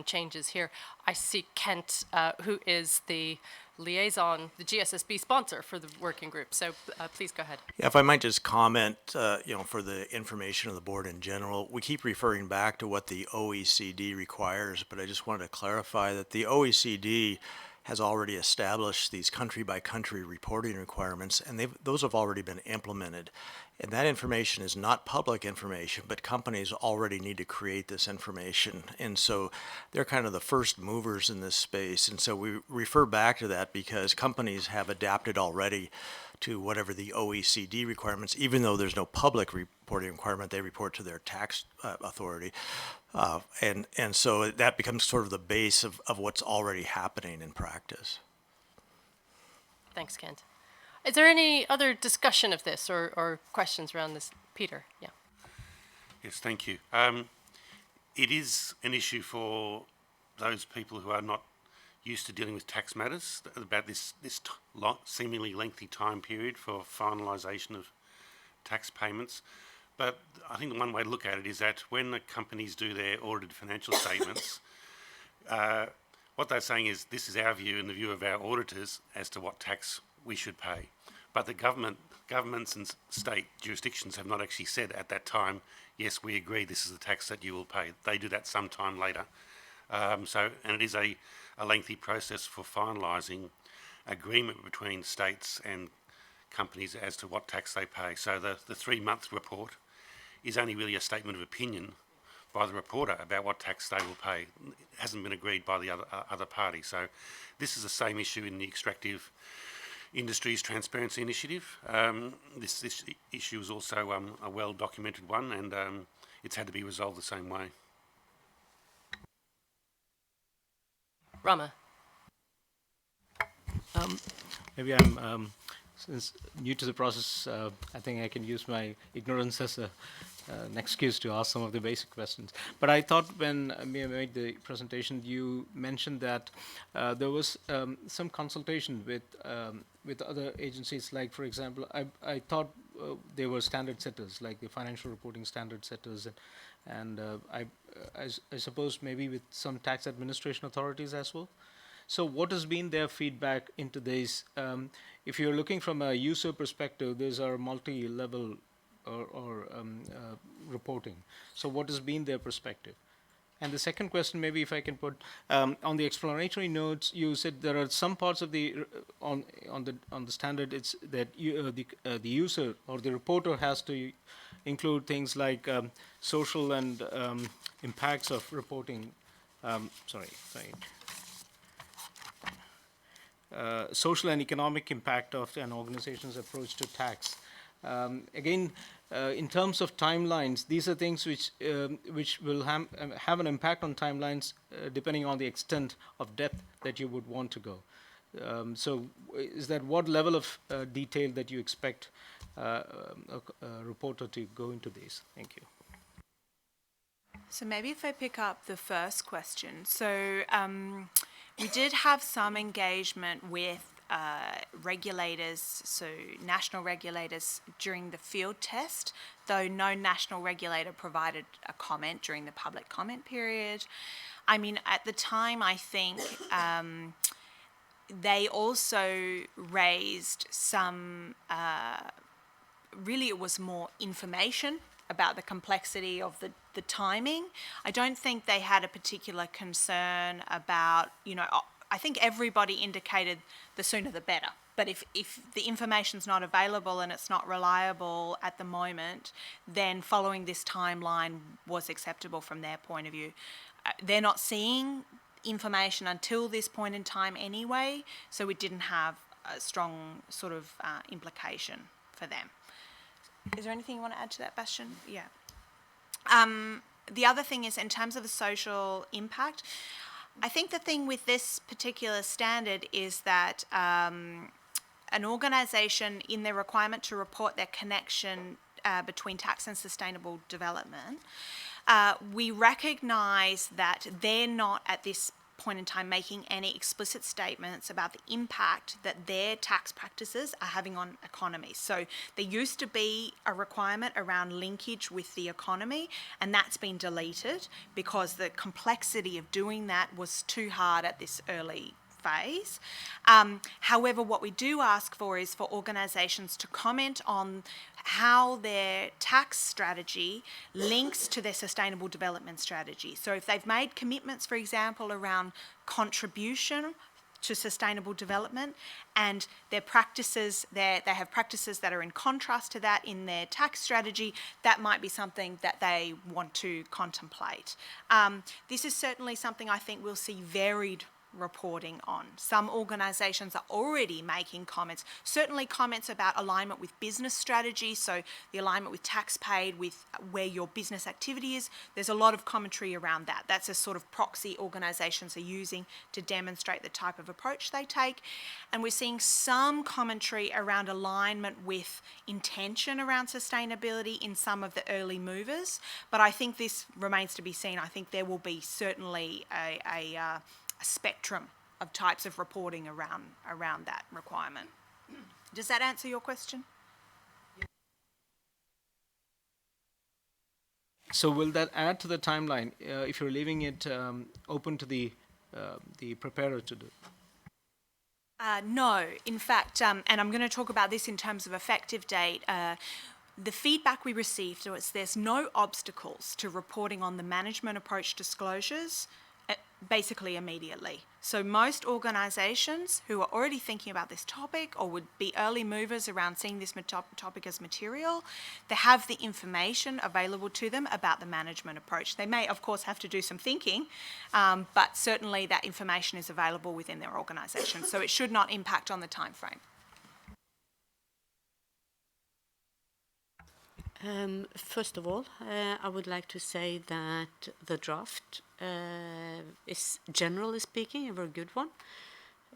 changes here. I see Kent, who is the liaison, the GSSB sponsor for the working group. So please go ahead. Yeah, if I might just comment, for the information of the board in general, we keep referring back to what the OECD requires, but I just wanted to clarify that the OECD has already established these country-by-country reporting requirements, and those have already been implemented. And that information is not public information, but companies already need to create this information. And so they're kind of the first movers in this space. And so we refer back to that because companies have adapted already to whatever the OECD requirements, even though there's no public reporting requirement, they report to their tax authority. And so that becomes sort of the base of what's already happening in practice. Thanks, Kent. Is there any other discussion of this or questions around this? Peter, yeah. Yes, thank you. It is an issue for those people who are not used to dealing with tax matters, about this seemingly lengthy time period for finalisation of tax payments. But I think the one way to look at it is that when the companies do their audited financial statements, what they're saying is this is our view and the view of our auditors as to what tax we should pay. But the governments and state jurisdictions have not actually said at that time, yes, we agree this is the tax that you will pay. They do that sometime later. And it is a lengthy process for finalising agreement between states and companies as to what tax they pay. So the 3-month report is only really a statement of opinion by the reporter about what tax they will pay. It hasn't been agreed by the other party. So this is the same issue in the extractive industries transparency initiative. This issue is also a well-documented one, and it's had to be resolved the same way. Rama. Maybe I'm since new to the process, I think I can use my ignorance as an excuse to ask some of the basic questions. But I thought when Mia made the presentation, you mentioned that there was some consultation with other agencies. Like, for example, I thought they were standard setters, like the financial reporting standard setters, and I suppose maybe with some tax administration authorities as well. So what has been their feedback into this? If you're looking from a user perspective, these are multi-level or reporting. So what has been their perspective? And the second question, maybe if I can put on the explanatory notes, you said there are some parts of the on the standard. It's that the user or the reporter has to include things like social and impacts of reporting. Social and economic impact of an organization's approach to tax. Again, in terms of timelines, these are things which will have an impact on timelines depending on the extent of depth that you would want to go. So is that what level of detail that you expect a reporter to go into these? Thank you. So maybe if I pick up the first question. So we did have some engagement with regulators, so national regulators during the field test, though no national regulator provided a comment during the public comment period. I mean, at the time, I think they also raised some, really it was more information about the complexity of the timing. I don't think they had a particular concern about, I think everybody indicated the sooner the better. But if the information's not available and it's not reliable at the moment, then following this timeline was acceptable from their point of view. They're not seeing information until this point in time anyway, so it didn't have a strong sort of implication for them. Is there anything you want to add to that, Bastian? Yeah. The other thing is, in terms of the social impact, I think the thing with this particular standard is that an organisation, in their requirement to report their connection between tax and sustainable development, we recognise that they're not at this point in time making any explicit statements about the impact that their tax practices are having on economies. So there used to be a requirement around linkage with the economy, and that's been deleted because the complexity of doing that was too hard at this early phase. However, what we do ask for is for organisations to comment on how their tax strategy links to their sustainable development strategy. So if they've made commitments, for example, around contribution to sustainable development, and their practices, they have practices that are in contrast to that in their tax strategy, that might be something that they want to contemplate. This is certainly something I think we'll see varied reporting on. Some organisations are already making comments, certainly comments about alignment with business strategy, so the alignment with tax paid, with where your business activity is. There's a lot of commentary around that. That's a sort of proxy organisations are using to demonstrate the type of approach they take. And we're seeing some commentary around alignment with intention around sustainability in some of the early movers, but I think this remains to be seen. I think there will be certainly a spectrum of types of reporting around that requirement. Does that answer your question? So will that add to the timeline if you're leaving it open to the preparer to do? No, in fact, and I'm going to talk about this in terms of effective date. The feedback we received was there's no obstacles to reporting on the management approach disclosures basically immediately. So most organisations who are already thinking about this topic or would be early movers around seeing this topic as material, they have the information available to them about the management approach. They may, of course, have to do some thinking, but certainly that information is available within their organisation. So it should not impact on the time frame. First of all, I would like to say that the draft is, generally speaking, a very good one,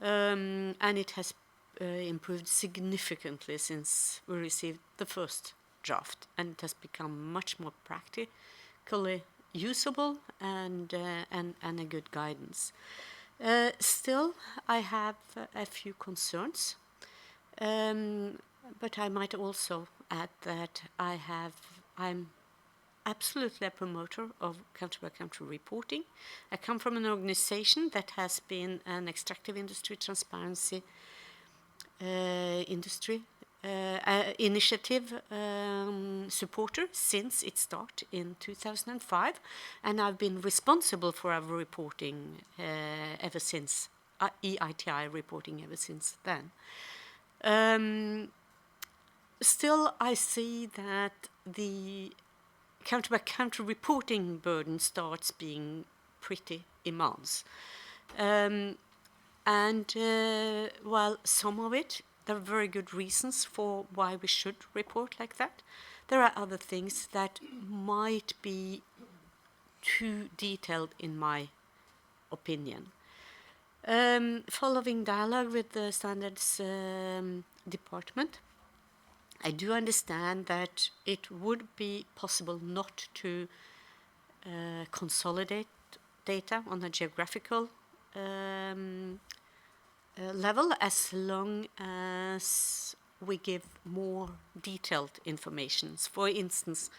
and it has improved significantly since we received the first draft, and it has become much more practically usable and a good guidance. Still, I have a few concerns, but I might also add that I'm absolutely a promoter of country-by-country reporting. I come from an organization that has been an extractive industry transparency initiative supporter since its start in 2005, and I've been responsible for our reporting ever since, EITI reporting ever since then. Still, I see that the country-by-country reporting burden starts being pretty immense. While some of it, there are very good reasons for why we should report like that, there are other things that might be too detailed in my opinion. Following dialogue with the standards department, I do understand that it would be possible not to consolidate data on a geographical level as long as we give more detailed information. For instance,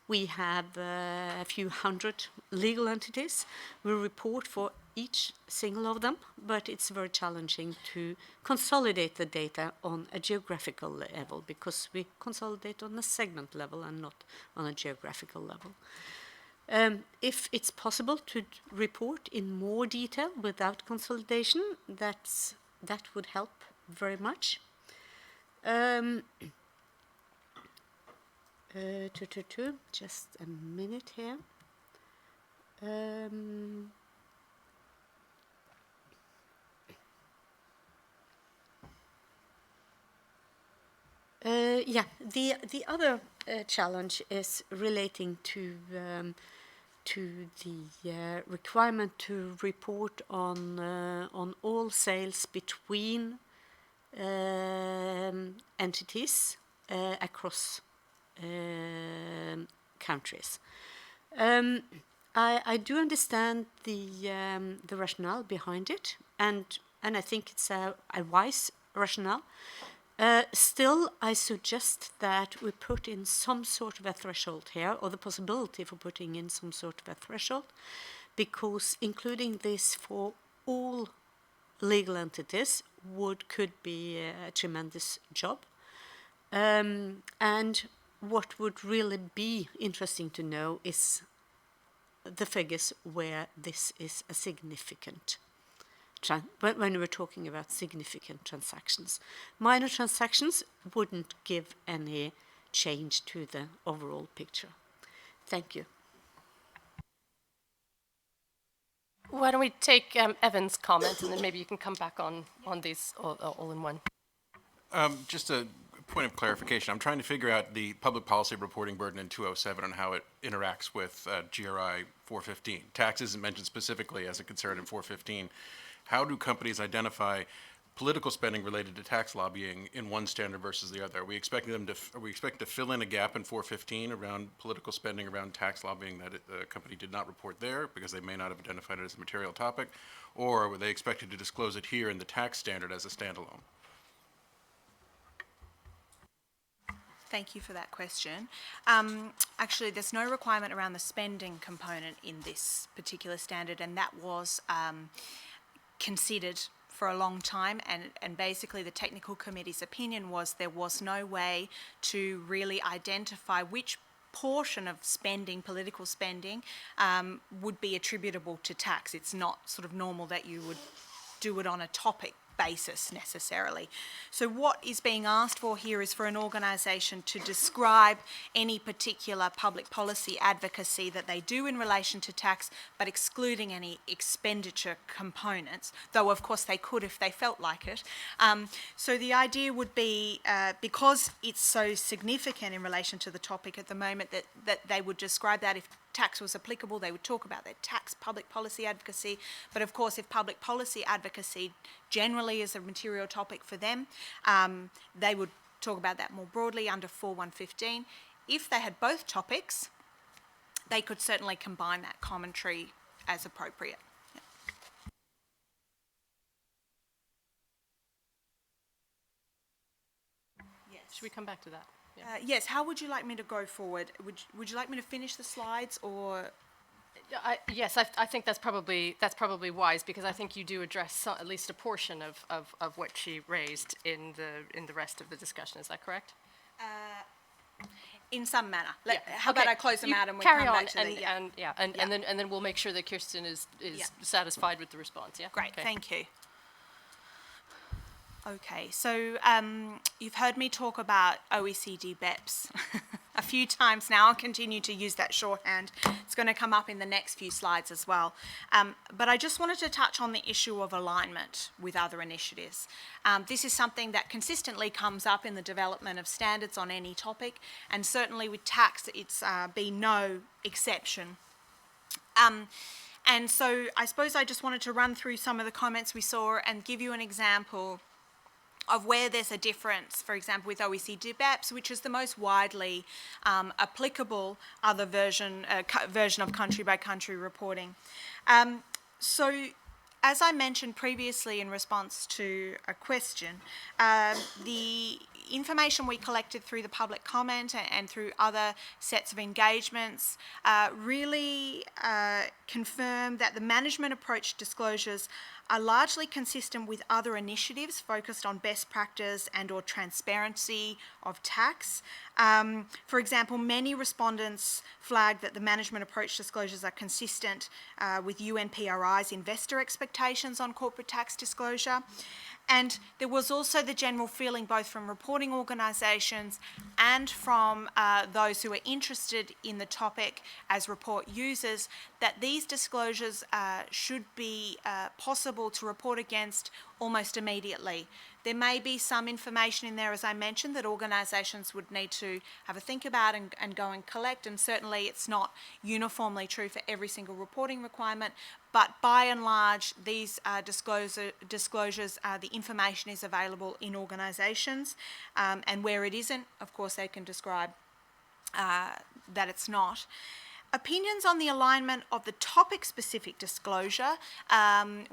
we have a few hundred legal entities. We report for each single of them, but it's very challenging to consolidate the data on a geographical level because we consolidate on a segment level and not on a geographical level. If it's possible to report in more detail without consolidation, that would help very much. Just a minute here. The other challenge is relating to the requirement to report on all sales between entities across countries. I do understand the rationale behind it, and I think it's a wise rationale. Still, I suggest that we put in some sort of a threshold here, or the possibility for putting in some sort of a threshold, because including this for all legal entities could be a tremendous job. And what would really be interesting to know is the figures where this is a significant when we're talking about significant transactions. Minor transactions wouldn't give any change to the overall picture. Thank you. Why don't we take Evan's comments, and then maybe you can come back on these all in one. Just a point of clarification. I'm trying to figure out the public policy reporting burden in 207 and how it interacts with GRI 415. Tax isn't mentioned specifically as a concern in 415. How do companies identify political spending related to tax lobbying in one standard versus the other? Are we expecting to fill in a gap in 415 around political spending around tax lobbying that a company did not report there because they may not have identified it as a material topic? Or were they expected to disclose it here in the tax standard as a standalone? Thank you for that question. Actually, there's no requirement around the spending component in this particular standard, and that was considered for a long time, and basically the technical committee's opinion was there was no way to really identify which portion of spending, political spending, would be attributable to tax. It's not sort of normal that you would do it on a topic basis necessarily. So what is being asked for here is for an organisation to describe any particular public policy advocacy that they do in relation to tax, but excluding any expenditure components, though of course they could if they felt like it. So the idea would be, because it's so significant in relation to the topic at the moment, that they would describe that. If tax was applicable, they would talk about their tax public policy advocacy. But of course, if public policy advocacy generally is a material topic for them, they would talk about that more broadly under 4115. If they had both topics, they could certainly combine that commentary as appropriate. Yeah. Yes. Should we come back to that? Yes, how would you like me to go forward? Would you like me to finish the slides, or? Yes, I think that's probably wise, because I think you do address at least a portion of what she raised in the rest of the discussion. Is that correct? In some manner. Yeah. How about Okay. I close them You out and we carry come on back to the... and then we'll make sure that Kirsten is Yeah. satisfied with the response. Yeah. Great, Okay. thank you. Okay, so you've heard me talk about OECD BEPS a few times now. I'll continue to use that shorthand. It's going to come up in the next few slides as well. But I just wanted to touch on the issue of alignment with other initiatives. This is something that consistently comes up in the development of standards on any topic, and certainly with tax, it's been no exception. And so I suppose I just wanted to run through some of the comments we saw and give you an example of where there's a difference, for example, with OECD BEPS, which is the most widely applicable other version of country-by-country reporting. So, as I mentioned previously in response to a question, the information we collected through the public comment and through other sets of engagements really confirmed that the management approach disclosures are largely consistent with other initiatives focused on best practice and or transparency of tax. For example, many respondents flagged that the management approach disclosures are consistent with UNPRI's investor expectations on corporate tax disclosure. And there was also the general feeling, both from reporting organisations and from those who are interested in the topic as report users, that these disclosures should be possible to report against almost immediately. There may be some information in there, as I mentioned, that organisations would need to have a think about and go and collect, and certainly it's not uniformly true for every single reporting requirement, but by and large, these disclosures, the information is available in organisations, and where it isn't, of course, they can describe that it's not. Opinions on the alignment of the topic-specific disclosure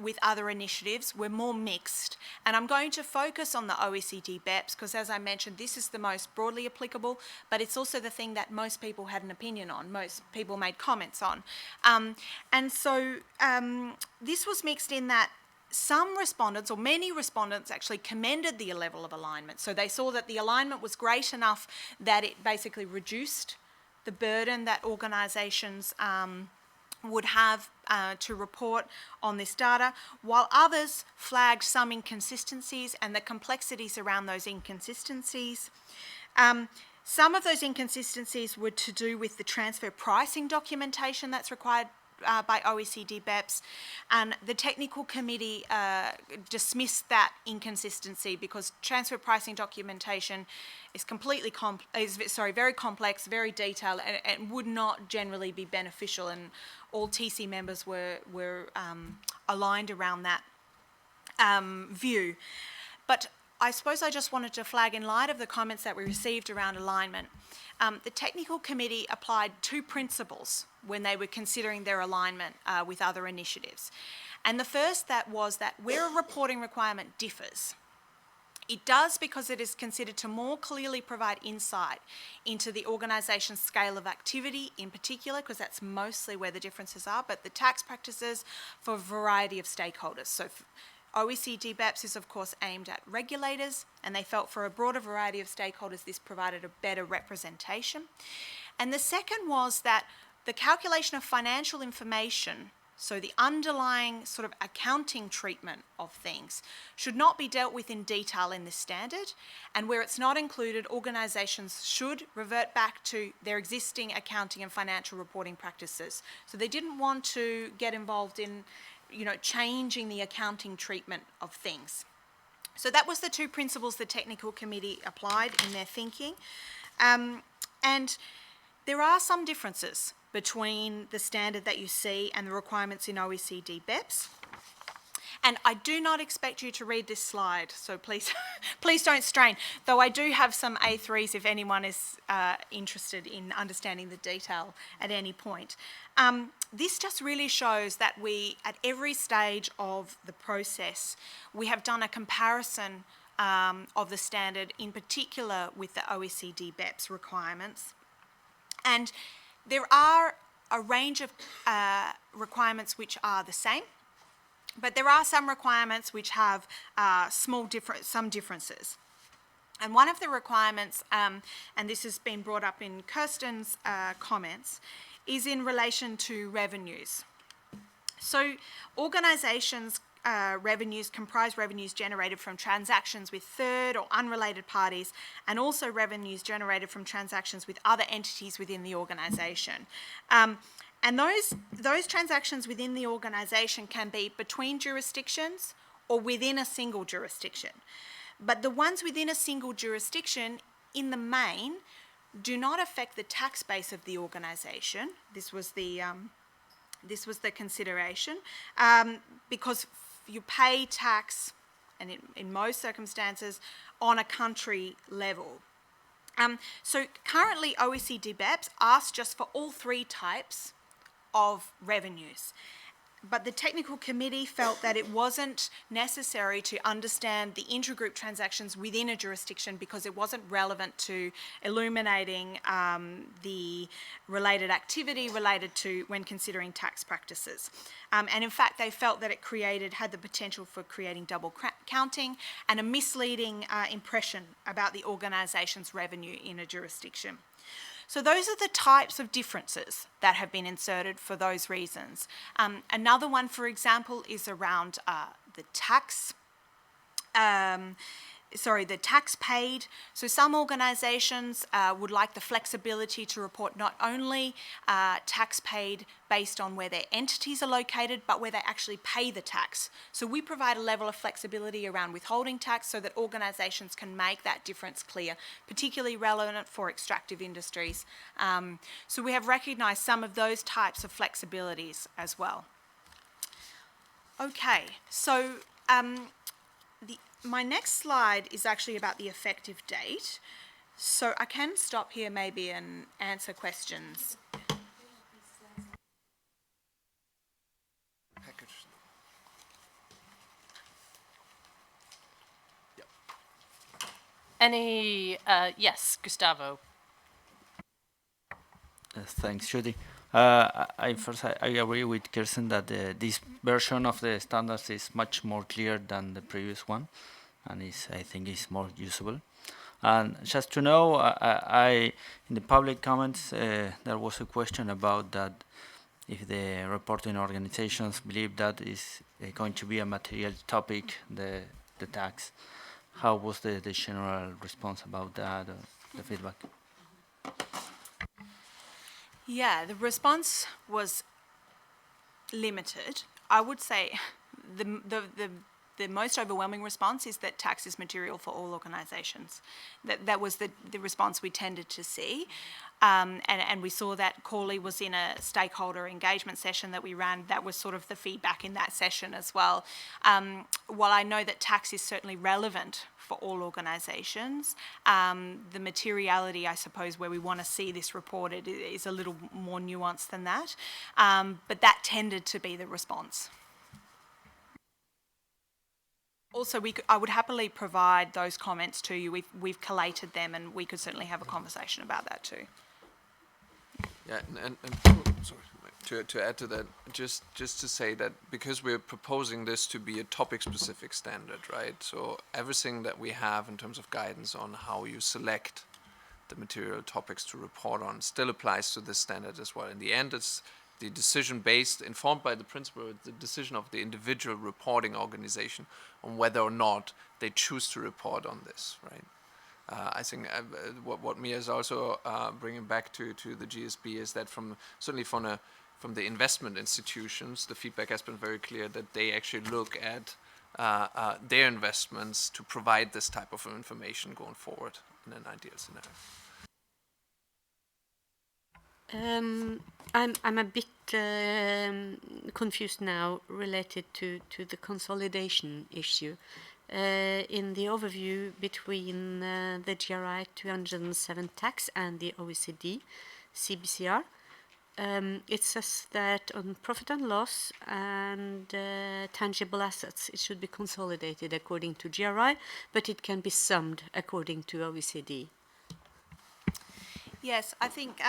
with other initiatives were more mixed, and I'm going to focus on the OECD BEPS because, as I mentioned, this is the most broadly applicable, but it's also the thing that most people had an opinion on, most people made comments on. And so this was mixed in that some respondents, or many respondents, actually commended the level of alignment. So they saw that the alignment was great enough that it basically reduced the burden that organisations would have to report on this data, while others flagged some inconsistencies and the complexities around those inconsistencies. Some of those inconsistencies were to do with the transfer pricing documentation that's required by OECD BEPS, and the technical committee dismissed that inconsistency because transfer pricing documentation is very complex, very detailed, and would not generally be beneficial, and all TC members were aligned around that view. But I suppose I just wanted to flag, in light of the comments that we received around alignment, the technical committee applied two principles when they were considering their alignment with other initiatives. And the first was that where a reporting requirement differs, it does because it is considered to more clearly provide insight into the organisation's scale of activity in particular, because that's mostly where the differences are, but the tax practices for a variety of stakeholders. So OECD BEPS is, of course, aimed at regulators, and they felt for a broader variety of stakeholders this provided a better representation. And the second was that the calculation of financial information, so the underlying sort of accounting treatment of things, should not be dealt with in detail in this standard, and where it's not included, organisations should revert back to their existing accounting and financial reporting practices. So they didn't want to get involved in changing the accounting treatment of things. So that was the two principles the technical committee applied in their thinking. And there are some differences between the standard that you see and the requirements in OECD BEPS. And I do not expect you to read this slide, so please, please don't strain, though I do have some A3s if anyone is interested in understanding the detail at any point. This just really shows that we, at every stage of the process, we have done a comparison of the standard, in particular with the OECD BEPS requirements. And there are a range of requirements which are the same, but there are some requirements which have some differences. And one of the requirements, and this has been brought up in Kirsten's comments, is in relation to revenues. So organisations' revenues comprise revenues generated from transactions with third or unrelated parties, and also revenues generated from transactions with other entities within the organisation. And those transactions within the organisation can be between jurisdictions or within a single jurisdiction. But the ones within a single jurisdiction, in the main, do not affect the tax base of the organisation. This was the consideration, because you pay tax, and in most circumstances, on a country level. So currently OECD BEPS asks just for all three types of revenues. But the technical committee felt that it wasn't necessary to understand the intragroup transactions within a jurisdiction because it wasn't relevant to illuminating the related activity related to when considering tax practices. And in fact, they felt that it had the potential for creating double counting and a misleading impression about the organisation's revenue in a jurisdiction. So those are the types of differences that have been inserted for those reasons. Another one, for example, is around the tax paid. So some organisations would like the flexibility to report not only tax paid based on where their entities are located, but where they actually pay the tax. So we provide a level of flexibility around withholding tax so that organisations can make that difference clear, particularly relevant for extractive industries. So we have recognised some of those types of flexibilities as well. Okay, so my next slide is actually about the effective date. So I can stop here maybe and answer questions. Yes, Gustavo. Thanks, Judy. First, I agree with Kirsten that this version of the standards is much more clear than the previous one, and I think is more usable. And just to know, in the public comments, there was a question about that if the reporting organizations believe that is going to be a material topic, the tax. How was the general response about that, the feedback? Yeah, the response was limited. I would say the most overwhelming response is that tax is material for all organisations. That was the response we tended to see. And we saw that Corley was in a stakeholder engagement session that we ran. That was sort of the feedback in that session as well. While I know that tax is certainly relevant for all organisations, the materiality, I suppose, where we want to see this reported is a little more nuanced than that. But that tended to be the response. Also, I would happily provide those comments to you. We've collated them, and we could certainly have a conversation about that too. Yeah, and sorry, to add to that, just to say that because we're proposing this to be a topic-specific standard, right? So everything that we have in terms of guidance on how you select the material topics to report on still applies to this standard as well. In the end, it's the decision informed by the principle, the decision of the individual reporting organization on whether or not they choose to report on this, right? I think what Mia is also bringing back to the GSB is that certainly from the investment institutions, the feedback has been very clear that they actually look at their investments to provide this type of information going forward in an ideal scenario. I'm a bit confused now related to the consolidation issue. In the overview between the GRI 207 tax and the OECD CBCR, it says that on profit and loss and tangible assets, it should be consolidated according to GRI, but it can be summed according to OECD. Yes, I think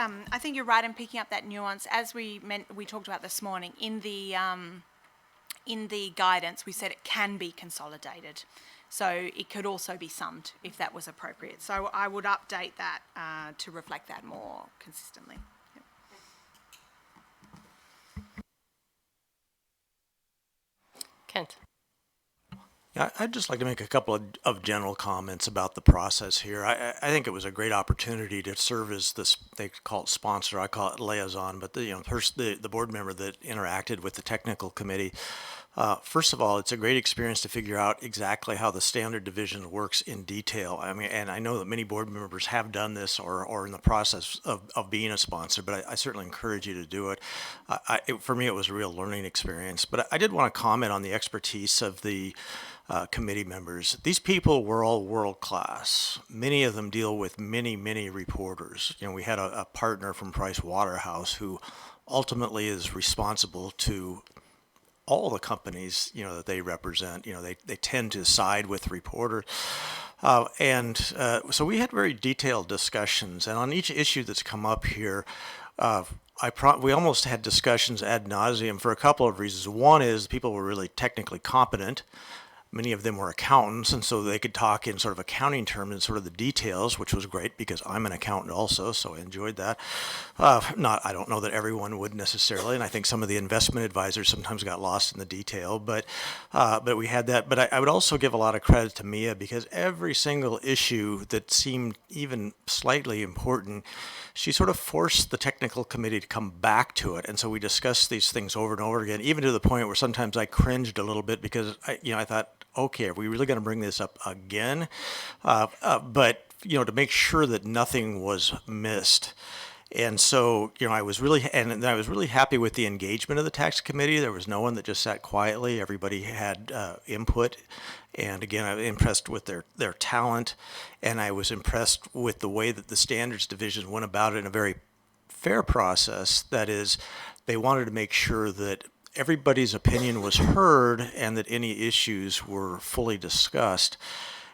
you're right in picking up that nuance. As we talked about this morning in the guidance, we said it can be consolidated, so it could also be summed if that was appropriate. So I would update that to reflect that more consistently. Yep. Kent. Yeah, I'd just like to make a couple of general comments about the process here. I think it was a great opportunity to serve as this, they call it sponsor, I call it liaison, but the board member that interacted with the technical committee. First of all, it's a great experience to figure out exactly how the standard division works in detail. I mean, and I know that many board members have done this or are in the process of being a sponsor, but I certainly encourage you to do it. For me, it was a real learning experience. But I did want to comment on the expertise of the committee members. These people were all world class. Many of them deal with many, many reporters. You know, we had a partner from Price Waterhouse who ultimately is responsible to all the companies, you know, that they represent. You know, they tend to side with reporters. So we had very detailed discussions, and on each issue that's come up here, we almost had discussions ad nauseum for a couple of reasons. One is people were really technically competent. Many of them were accountants, and so they could talk in sort of accounting terms and sort of the details, which was great because I'm an accountant also, so I enjoyed that. I don't know that everyone would necessarily, and I think some of the investment advisors sometimes got lost in the detail, but we had that. But I would also give a lot of credit to Mia because every single issue that seemed even slightly important, she sort of forced the technical committee to come back to it, and so we discussed these things over and over again, even to the point where sometimes I cringed a little bit because I thought, okay, are we really going to bring this up again? But to make sure that nothing was missed. And so, I was really happy with the engagement of the tax committee. There was no one that just sat quietly. Everybody had input. And again, I was impressed with their talent. And I was impressed with the way that the standards division went about it in a very fair process. That is, they wanted to make sure that everybody's opinion was heard and that any issues were fully discussed.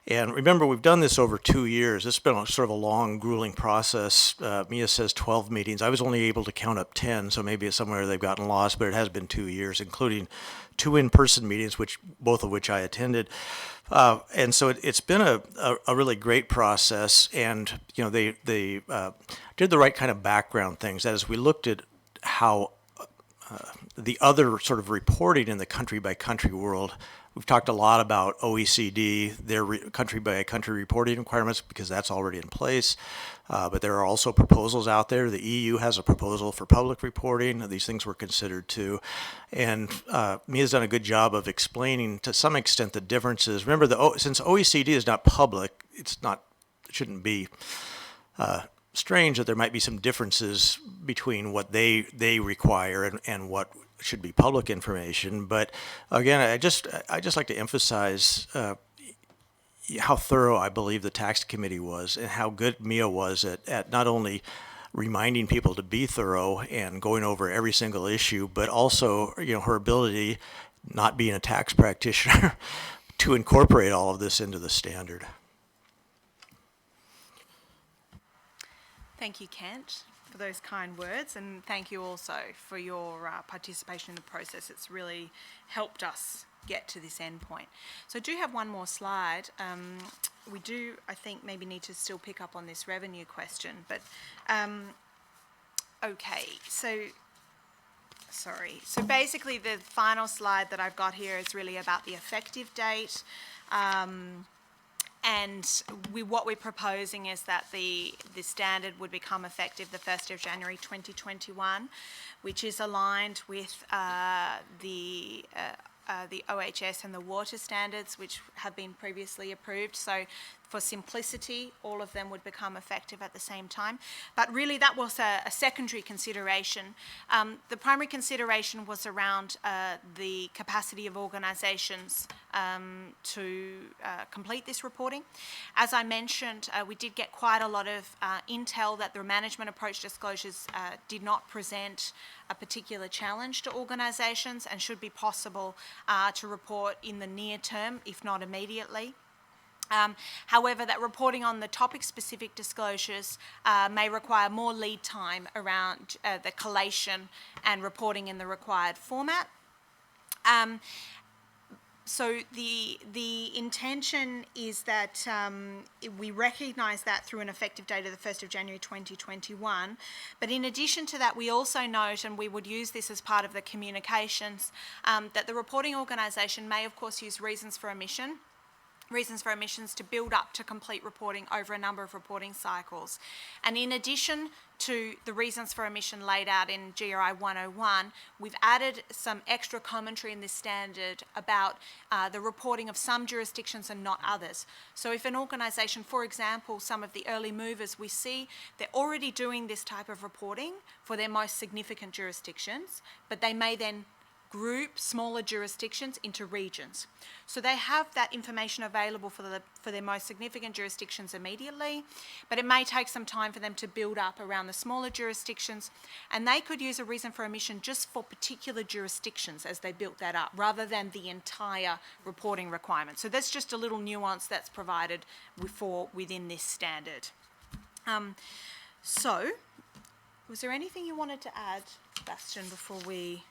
And remember, we've done this over 2 years. It's been sort of a long, grueling process. Mia says 12 meetings. I was only able to count up 10, so maybe it's somewhere they've gotten lost, but it has been 2 years, including 2 in-person meetings, both of which I attended. And so it's been a really great process, and they did the right kind of background things. That is, we looked at how the other sort of reporting in the country-by-country world. We've talked a lot about OECD, their country-by-country reporting requirements, because that's already in place. But there are also proposals out there. The EU has a proposal for public reporting. These things were considered too. And Mia's done a good job of explaining to some extent the differences. Remember, since OECD is not public, it shouldn't be strange that there might be some differences between what they require and what should be public information. But again, I just like to emphasize how thorough I believe the tax committee was and how good Mia was at not only reminding people to be thorough and going over every single issue, but also her ability, not being a tax practitioner, to incorporate all of this into the standard. Thank you, Kent, for those kind words, and thank you also for your participation in the process. It's really helped us get to this end point. So I do have one more slide. We do, I think, maybe need to still pick up on this revenue question, but okay, so basically the final slide that I've got here is really about the effective date. And what we're proposing is that the standard would become effective the 1st of January 2021, which is aligned with the OHS and the water standards, which have been previously approved. So For simplicity, all of them would become effective at the same time. But really that was a secondary consideration. The primary consideration was around the capacity of organisations to complete this reporting. As I mentioned, we did get quite a lot of intel that the management approach disclosures did not present a particular challenge to organisations and should be possible to report in the near term, if not immediately. However, that reporting on the topic-specific disclosures may require more lead time around the collation and reporting in the required format. So the intention is that we recognise that through an effective date of the 1st of January 2021. But in addition to that, we also note, and we would use this as part of the communications, that the reporting organisation may, of course, use reasons for emissions to build up to complete reporting over a number of reporting cycles. And in addition to the reasons for emission laid out in GRI 101, we've added some extra commentary in this standard about the reporting of some jurisdictions and not others. So if an organisation, for example, some of the early movers, we see they're already doing this type of reporting for their most significant jurisdictions, but they may then group smaller jurisdictions into regions. So they have that information available for their most significant jurisdictions immediately, but it may take some time for them to build up around the smaller jurisdictions, and they could use a reason for omission just for particular jurisdictions as they built that up, rather than the entire reporting requirement. So that's just a little nuance that's provided within this standard. So, was there anything you wanted to add, Bastian, before we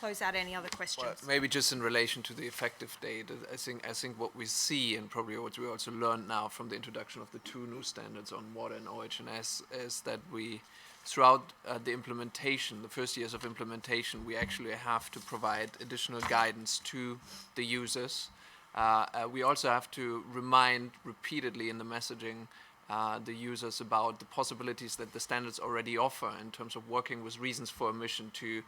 close out any other questions? Well, maybe just in relation to the effective date, I think what we see, and probably what we also learned now from the introduction of the two new standards on water and OH&S, is that we, throughout the implementation, the first years of implementation, we actually have to provide additional guidance to the users. We also have to remind repeatedly in the messaging the users about the possibilities that the standards already offer in terms of working with reasons for emission to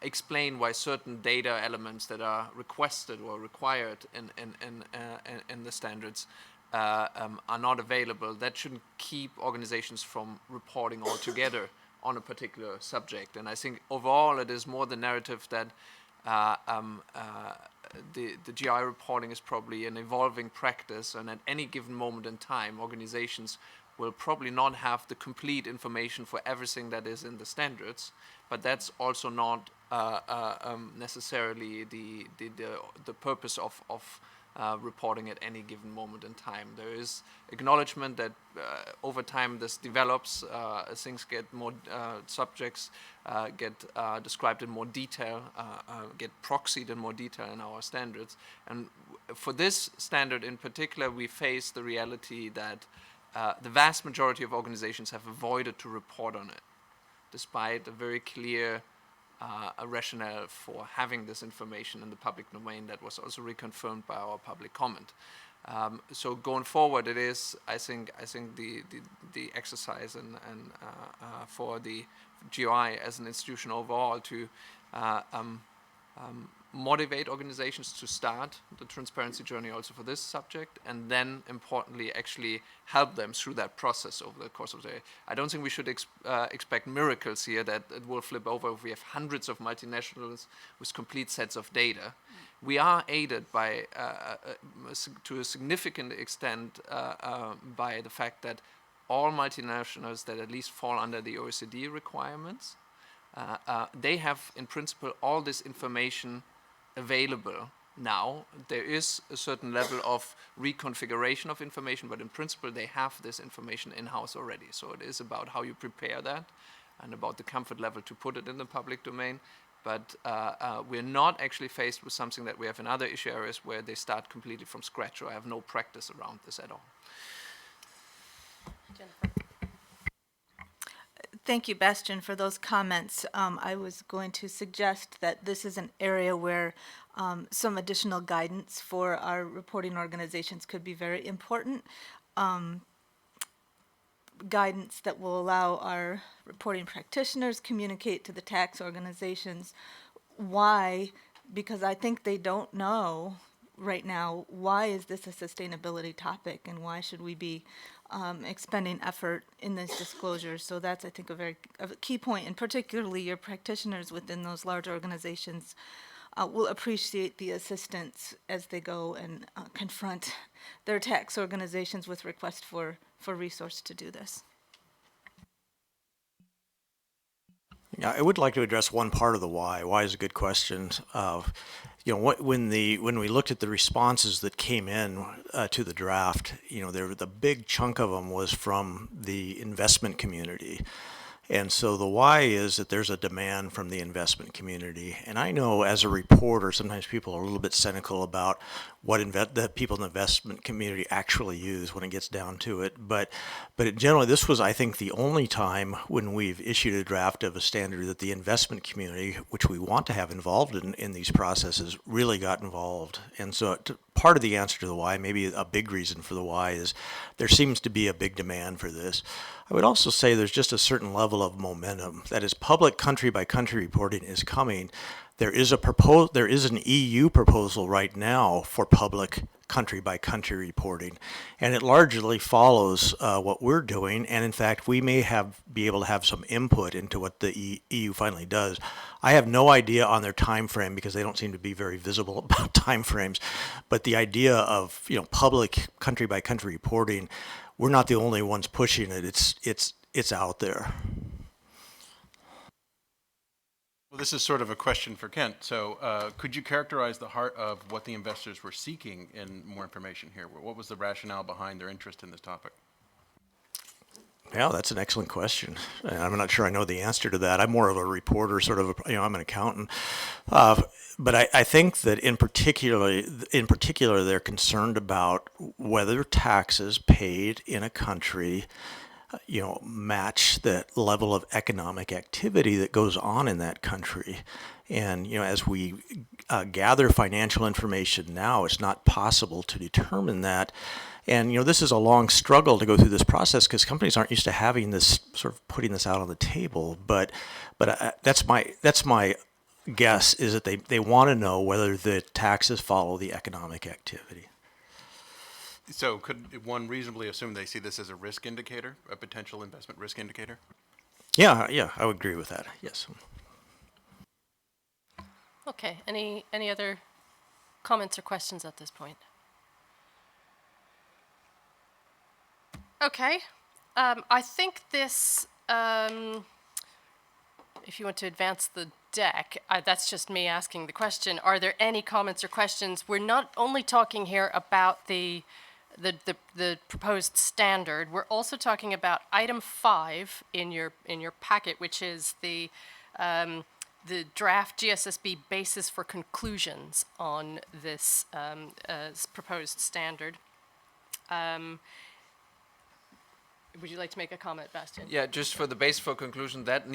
explain why certain data elements that are requested or required in the standards are not available. That shouldn't keep organizations from reporting altogether on a particular subject. And I think overall it is more the narrative that the GI reporting is probably an evolving practice, and at any given moment in time, organizations will probably not have the complete information for everything that is in the standards, but that's also not necessarily the purpose of reporting at any given moment in time. There is acknowledgement that over time this develops, things get more, subjects get described in more detail, get proxied in more detail in our standards. And for this standard in particular, we face the reality that the vast majority of organizations have avoided to report on it, despite a very clear a rationale for having this information in the public domain that was also reconfirmed by our public comment. So going forward, it is, I think the exercise and for the GRI as an institution overall to motivate organizations to start the transparency journey also for this subject, and then importantly actually help them through that process over the course of the day. I don't think we should expect miracles here that it will flip over if we have hundreds of multinationals with complete sets of data. We are aided by, to a significant extent, by the fact that all multinationals that at least fall under the OECD requirements, they have in principle all this information available now. There is a certain level of reconfiguration of information, but in principle they have this information in-house already. So it is about how you prepare that and about the comfort level to put it in the public domain. But we're not actually faced with something that we have in other issue areas where they start completely from scratch or have no practice around this at all. Jennifer. Thank you, Bastian, for those comments. I was going to suggest that this is an area where some additional guidance for our reporting organizations could be very important. Guidance that will allow our reporting practitioners communicate to the tax organizations why, because I think they don't know right now, why is this a sustainability topic, and why should we be expending effort in this disclosure? So that's, I think, a key point, and particularly your practitioners within those large organizations will appreciate the assistance as they go and confront their tax organizations with requests for resource to do this. Yeah, I would like to address one part of the why. Why is a good question. When we looked at the responses that came in to the draft, the big chunk of them was from the investment community. And so the why is that there's a demand from the investment community. And I know as a reporter, sometimes people are a little bit cynical about what the people in the investment community actually use when it gets down to it. But generally, this was, I think, the only time when we've issued a draft of a standard that the investment community, which we want to have involved in these processes, really got involved. And so part of the answer to the why, maybe a big reason for the why, is there seems to be a big demand for this. I would also say there's just a certain level of momentum. That is, public country by country reporting is coming. There is an EU proposal right now for public country by country reporting, and it largely follows what we're doing. And in fact, we may be able to have some input into what the EU finally does. I have no idea on their time frame because they don't seem to be very visible about time frames. But the idea of public country by country reporting, we're not the only ones pushing it. It's out there. Well, this is sort of a question for Kent. So could you characterize the heart of what the investors were seeking in more information here? What was the rationale behind their interest in this topic? Yeah, that's an excellent question. And I'm not sure I know the answer to that. I'm more of a reporter, I'm an accountant. But I think that in particular, they're concerned about whether taxes paid in a country match the level of economic activity that goes on in that country. And, as we gather financial information now, it's not possible to determine that. And, this is a long struggle to go through this process because companies aren't used to having this, sort of putting this out on the table. But that's my guess, is that they want to know whether the taxes follow the economic activity. So could one reasonably assume they see this as a risk indicator, a potential investment risk indicator? Yeah, I would agree with that, yes. Okay, any other comments or questions at this point? Okay, I think this, if you want to advance the deck, that's just me asking the question. Are there any comments or questions? We're not only talking here about the proposed standard. We're also talking about item 5 in your packet, which is the draft GSSB basis for conclusions on this proposed standard. Would you like to make a comment, Bastian? Yeah, just for the base for conclusion, that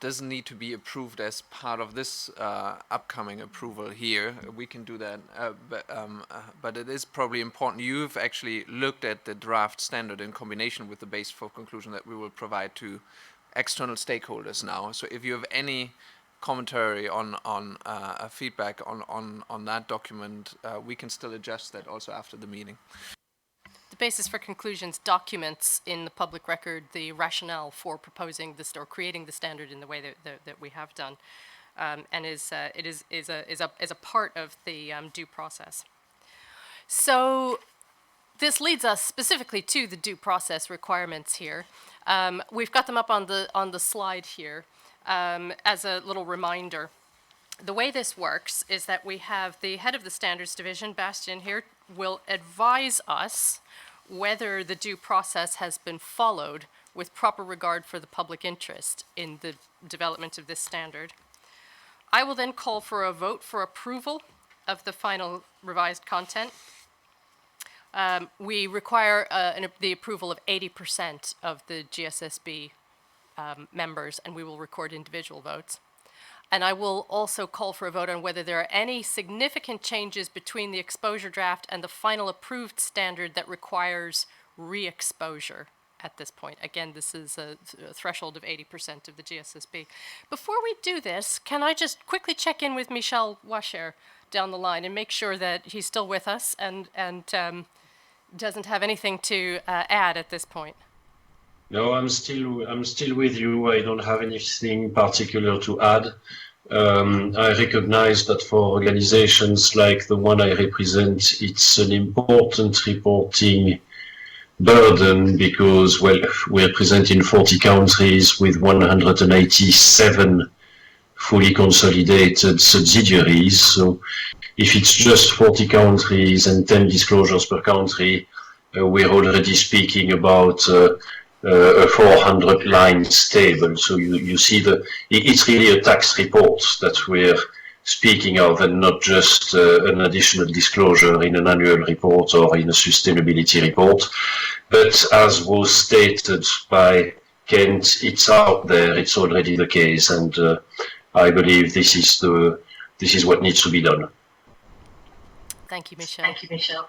doesn't need to be approved as part of this upcoming approval here. We can do that, but it is probably important. You've actually looked at the draft standard in combination with the base for conclusion that we will provide to external stakeholders now. So if you have any commentary on feedback on that document, we can still adjust that also after the meeting. The basis for conclusions documents in the public record the rationale for proposing this or creating the standard in the way that we have done, and is a part of the due process. So this leads us specifically to the due process requirements here. We've got them up on the slide here as a little reminder. The way this works is that we have the head of the standards division, Bastian here, will advise us whether the due process has been followed with proper regard for the public interest in the development of this standard. I will then call for a vote for approval of the final revised content. We require the approval of 80% of the GSSB members, and we will record individual votes. And I will also call for a vote on whether there are any significant changes between the exposure draft and the final approved standard that requires re-exposure at this point. Again, this is a threshold of 80% of the GSSB. Before we do this, can I just quickly check in with Michel Wacher down the line and make sure that he's still with us and doesn't have anything to add at this point. No, I'm still with you. I don't have anything particular to add. I recognize that for organizations like the one I represent, it's an important reporting burden because, well, we're present in 40 countries with 187 fully consolidated subsidiaries. So if it's just 40 countries and 10 disclosures per country, we're already speaking about a 400 lines table. So you see it's really a tax report that we're speaking of and not just an additional disclosure in an annual report or in a sustainability report. But as was stated by Kent, it's out there, it's already the case, and I believe this is what needs to be done. Thank you, Michelle.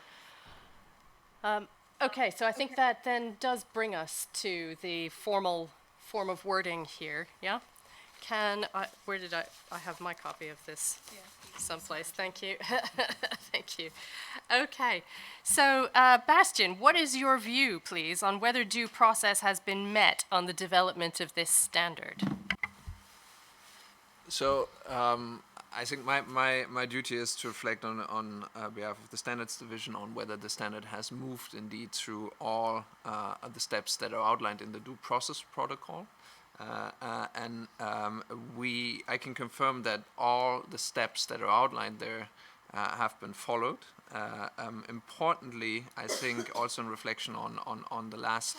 Okay, so I think that then does bring us to the formal form of wording here, yeah? Where did I have my copy of this? Yeah. Someplace, thank you. Thank you. Okay, so Bastian, what is your view, please, on whether due process has been met on the development of this standard? So I think my duty is to reflect on behalf of the Standards Division on whether the standard has moved indeed through all the steps that are outlined in the due process protocol. I can confirm that all the steps that are outlined there have been followed. Importantly, I think also in reflection on the last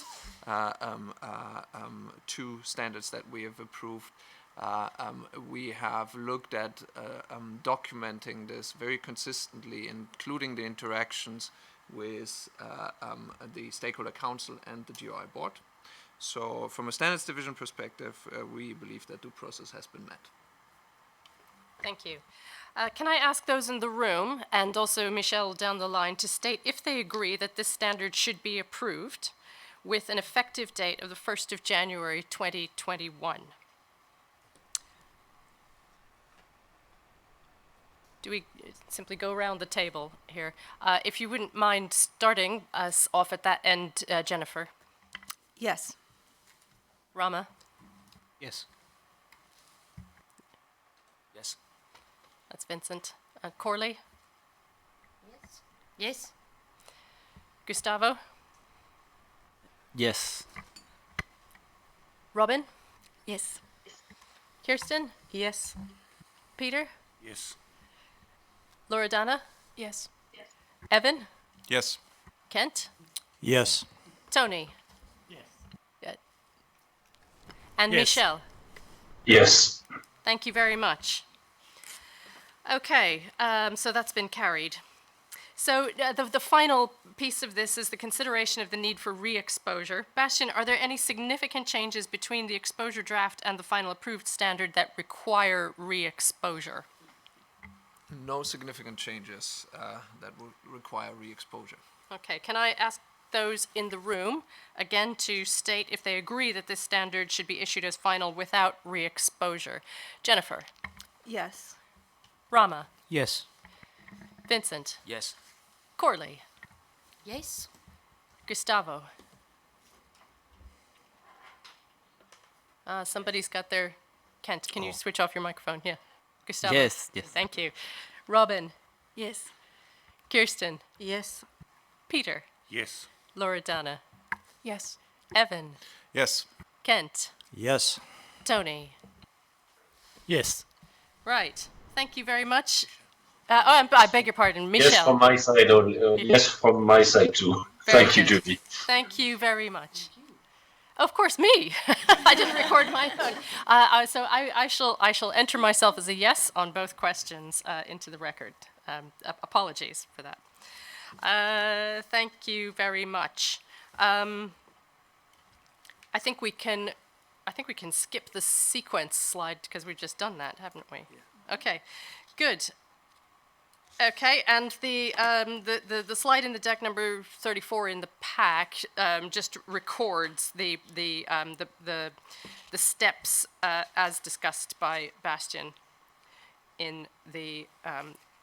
two standards that we have approved, we have looked at documenting this very consistently, including the interactions with the Stakeholder Council and the GRI Board. So from a Standards Division perspective, we believe that due process has been met. Thank you. Can I ask those in the room, and also Michelle down the line, to state if they agree that this standard should be approved with an effective date of the 1st of January 2021? Do we simply go around the table here? If you wouldn't mind starting us off at that end, Jennifer. Yes. Rama? Yes. Yes. That's Vincent. Corley? Yes. Yes. Gustavo? Yes. Robin? Yes. Kirsten? Yes. Peter? Yes. Loredana? Yes. Evan? Yes. Kent? Yes. Tony? Yes. And Yes. Michelle? Yes. Thank you very much. Okay, so that's been carried. So the final piece of this is the consideration of the need for re-exposure. Bastian, are there any significant changes between the exposure draft and the final approved standard that require re-exposure? No significant changes that will require re-exposure. Okay, can I ask those in the room, again, to state if they agree that this standard should be issued as final without re-exposure? Jennifer? Yes. Rama? Yes. Vincent? Yes. Corley? Yes. Gustavo? Somebody's got their... Kent, can you switch off your microphone? Yeah. Gustavo? Yes, yes. Thank you. Robin? Yes. Kirsten? Yes. Peter? Yes. Loredana? Yes. Evan? Yes. Kent? Yes. Tony? Yes. Right. Thank you very much. I beg your pardon, Michelle. Yes from my side. Yes from my side too. Very Thank you, good. Judy. Thank you very much. Of course, me. I didn't record my phone. So I shall enter myself as a yes on both questions into the record. Apologies for that. Thank you very much. I think we can skip the sequence slide because we've just done that, haven't we? Yeah. Okay, good. Okay, and the slide in the deck number 34 in the pack just records the steps as discussed by Bastian in the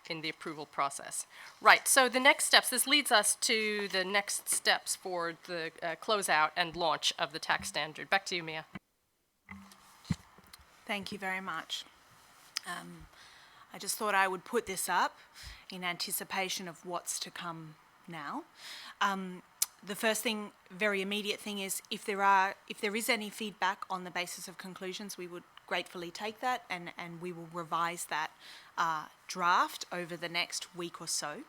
in the approval process. Right, so the next steps, this leads us to the next steps for the closeout and launch of the tax standard. Back to you, Mia. Thank you very much. I just thought I would put this up in anticipation of what's to come now. The first thing, very immediate thing, is if there is any feedback on the basis of conclusions, we would gratefully take that, and we will revise that draft over the next week or so.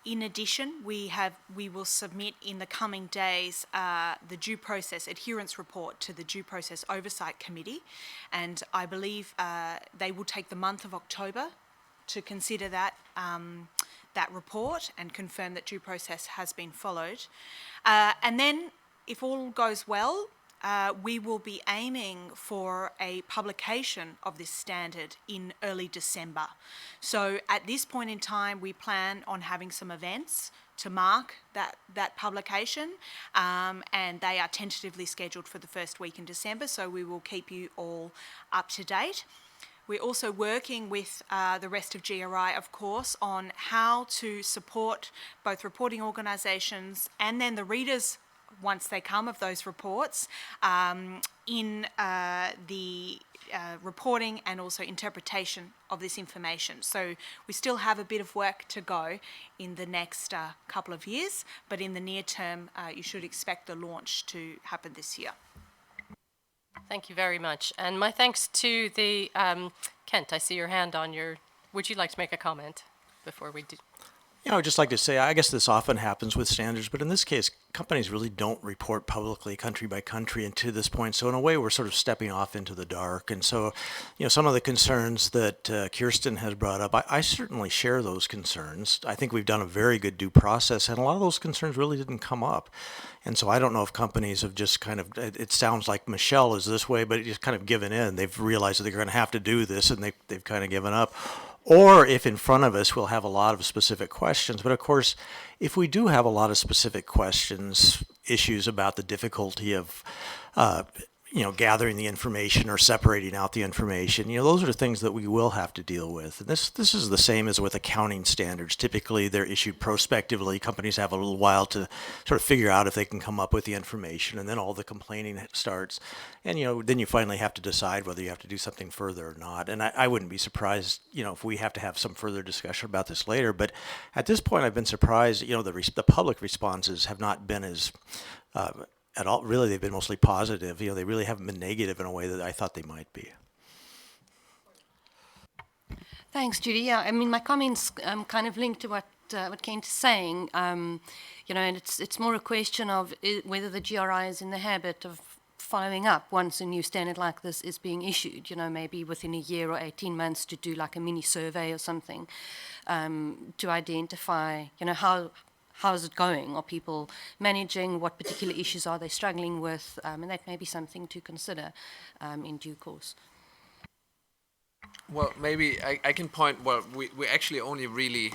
In addition, we will submit in the coming days the due process adherence report to the Due Process Oversight Committee, and I believe they will take the month of October to consider that report and confirm that due process has been followed. And then, if all goes well, we will be aiming for a publication of this standard in early December. So at this point in time, we plan on having some events to mark that publication, and they are tentatively scheduled for the first week in December, so we will keep you all up to date. We're also working with the rest of GRI, of course, on how to support both reporting organisations and then the readers, once they come, of those reports, in the reporting and also interpretation of this information. So we still have a bit of work to go in the next couple of years, but in the near term, you should expect the launch to happen this year. Thank you very much. And my thanks to the, Kent, I see your hand on your, would you like to make a comment before we do? You know, I'd just like to say, I guess this often happens with standards, but in this case, companies really don't report publicly country by country and to this point. So in a way, we're sort of stepping off into the dark. And so, you know, some of the concerns that Kirsten has brought up, I certainly share those concerns. I think we've done a very good due process, and a lot of those concerns really didn't come up. And so I don't know if companies have just kind of, it sounds like Michelle is this way, but just kind of given in. They've realized that they're going to have to do this, and they've kind of given up. Or if in front of us, we'll have a lot of specific questions. But of course, if we do have a lot of specific questions, issues about the difficulty of, you know, gathering the information or separating out the information, you know, those are the things that we will have to deal with. And this is the same as with accounting standards. Typically, they're issued prospectively. Companies have a little while to sort of figure out if they can come up with the information, and then all the complaining starts. And, you know, then you finally have to decide whether you have to do something further or not. And I wouldn't be surprised, you know, if we have to have some further discussion about this later. But at this point, I've been surprised, you know, the public responses have not been as at all. Really, they've been mostly positive. You know, they really haven't been negative in a way that I thought they might be. Thanks, Judy. Yeah, I mean, my comments kind of link to what Kent is saying. You know, and it's more a question of whether the GRI is in the habit of following up once a new standard like this is being issued. You know, maybe within a year or 18 months to do like a mini survey or something to identify, you know, how's it going? Are people managing? What particular issues are they struggling with? And that may be something to consider in due course. Well, maybe I can point, well, we actually only really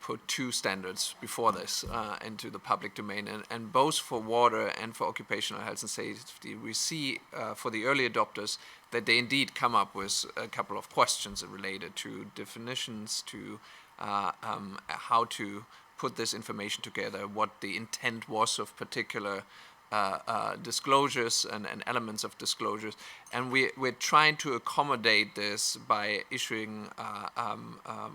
put two standards before this into the public domain, and both for water and for occupational health and safety, we see for the early adopters that they indeed come up with a couple of questions related to definitions, to how to put this information together, what the intent was of particular disclosures and elements of disclosures, and we're trying to accommodate this by issuing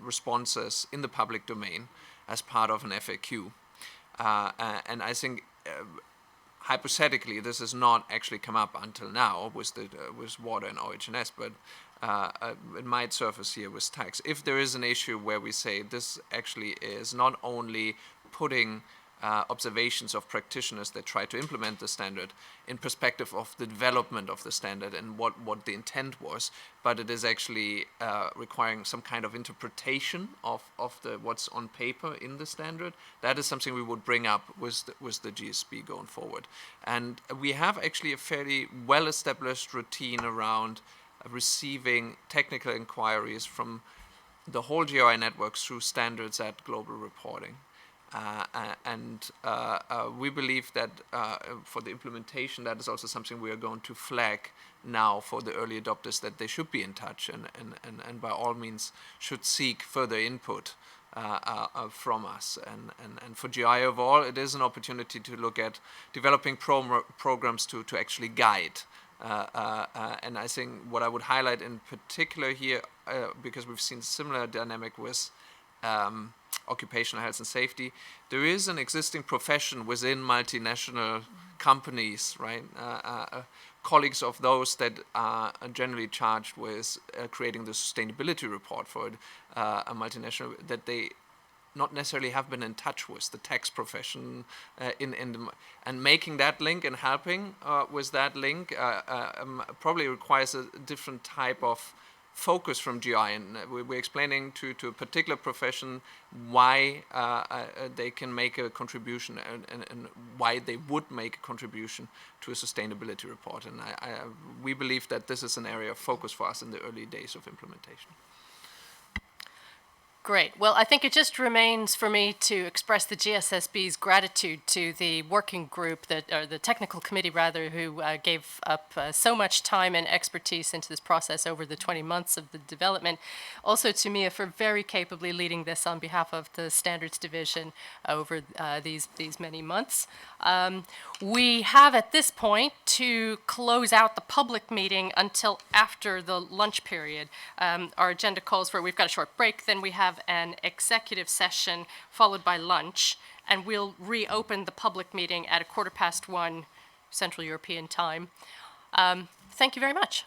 responses in the public domain as part of an FAQ. And I think hypothetically this has not actually come up until now with water and OH&S, but it might surface here with tax. If there is an issue where we say this actually is not only putting observations of practitioners that try to implement the standard in perspective of the development of the standard and what the intent was, but it is actually requiring some kind of interpretation of what's on paper in the standard. That is something we would bring up with the GSB going forward. And we have actually a fairly well-established routine around receiving technical inquiries from the whole GRI network through standards at global reporting. We believe that for the implementation, that is also something we are going to flag now for the early adopters, that they should be in touch and by all means should seek further input from us. And for GI overall, it is an opportunity to look at developing programs to actually guide. And I think what I would highlight in particular here, because we've seen similar dynamic with occupational health and safety, there is an existing profession within multinational companies, right? Colleagues of those that are generally charged with creating the sustainability report for a multinational, that they not necessarily have been in touch with the tax profession and making that link and helping with that link probably requires a different type of focus from GI, and we're explaining to a particular profession why they can make a contribution and why they would make a contribution to a sustainability report. And we believe that this is an area of focus for us in the early days of implementation. Great. Well, I think it just remains for me to express the GSSB's gratitude to the working group, or the technical committee rather, who gave up so much time and expertise into this process over the 20 months of the development. Also to Mia for very capably leading this on behalf of the Standards Division over these many months. We have at this point to close out the public meeting until after the lunch period. Our agenda calls for, we've got a short break, then we have an executive session followed by lunch, and we'll reopen the public meeting at 1:15 Central European Time. Thank you very much.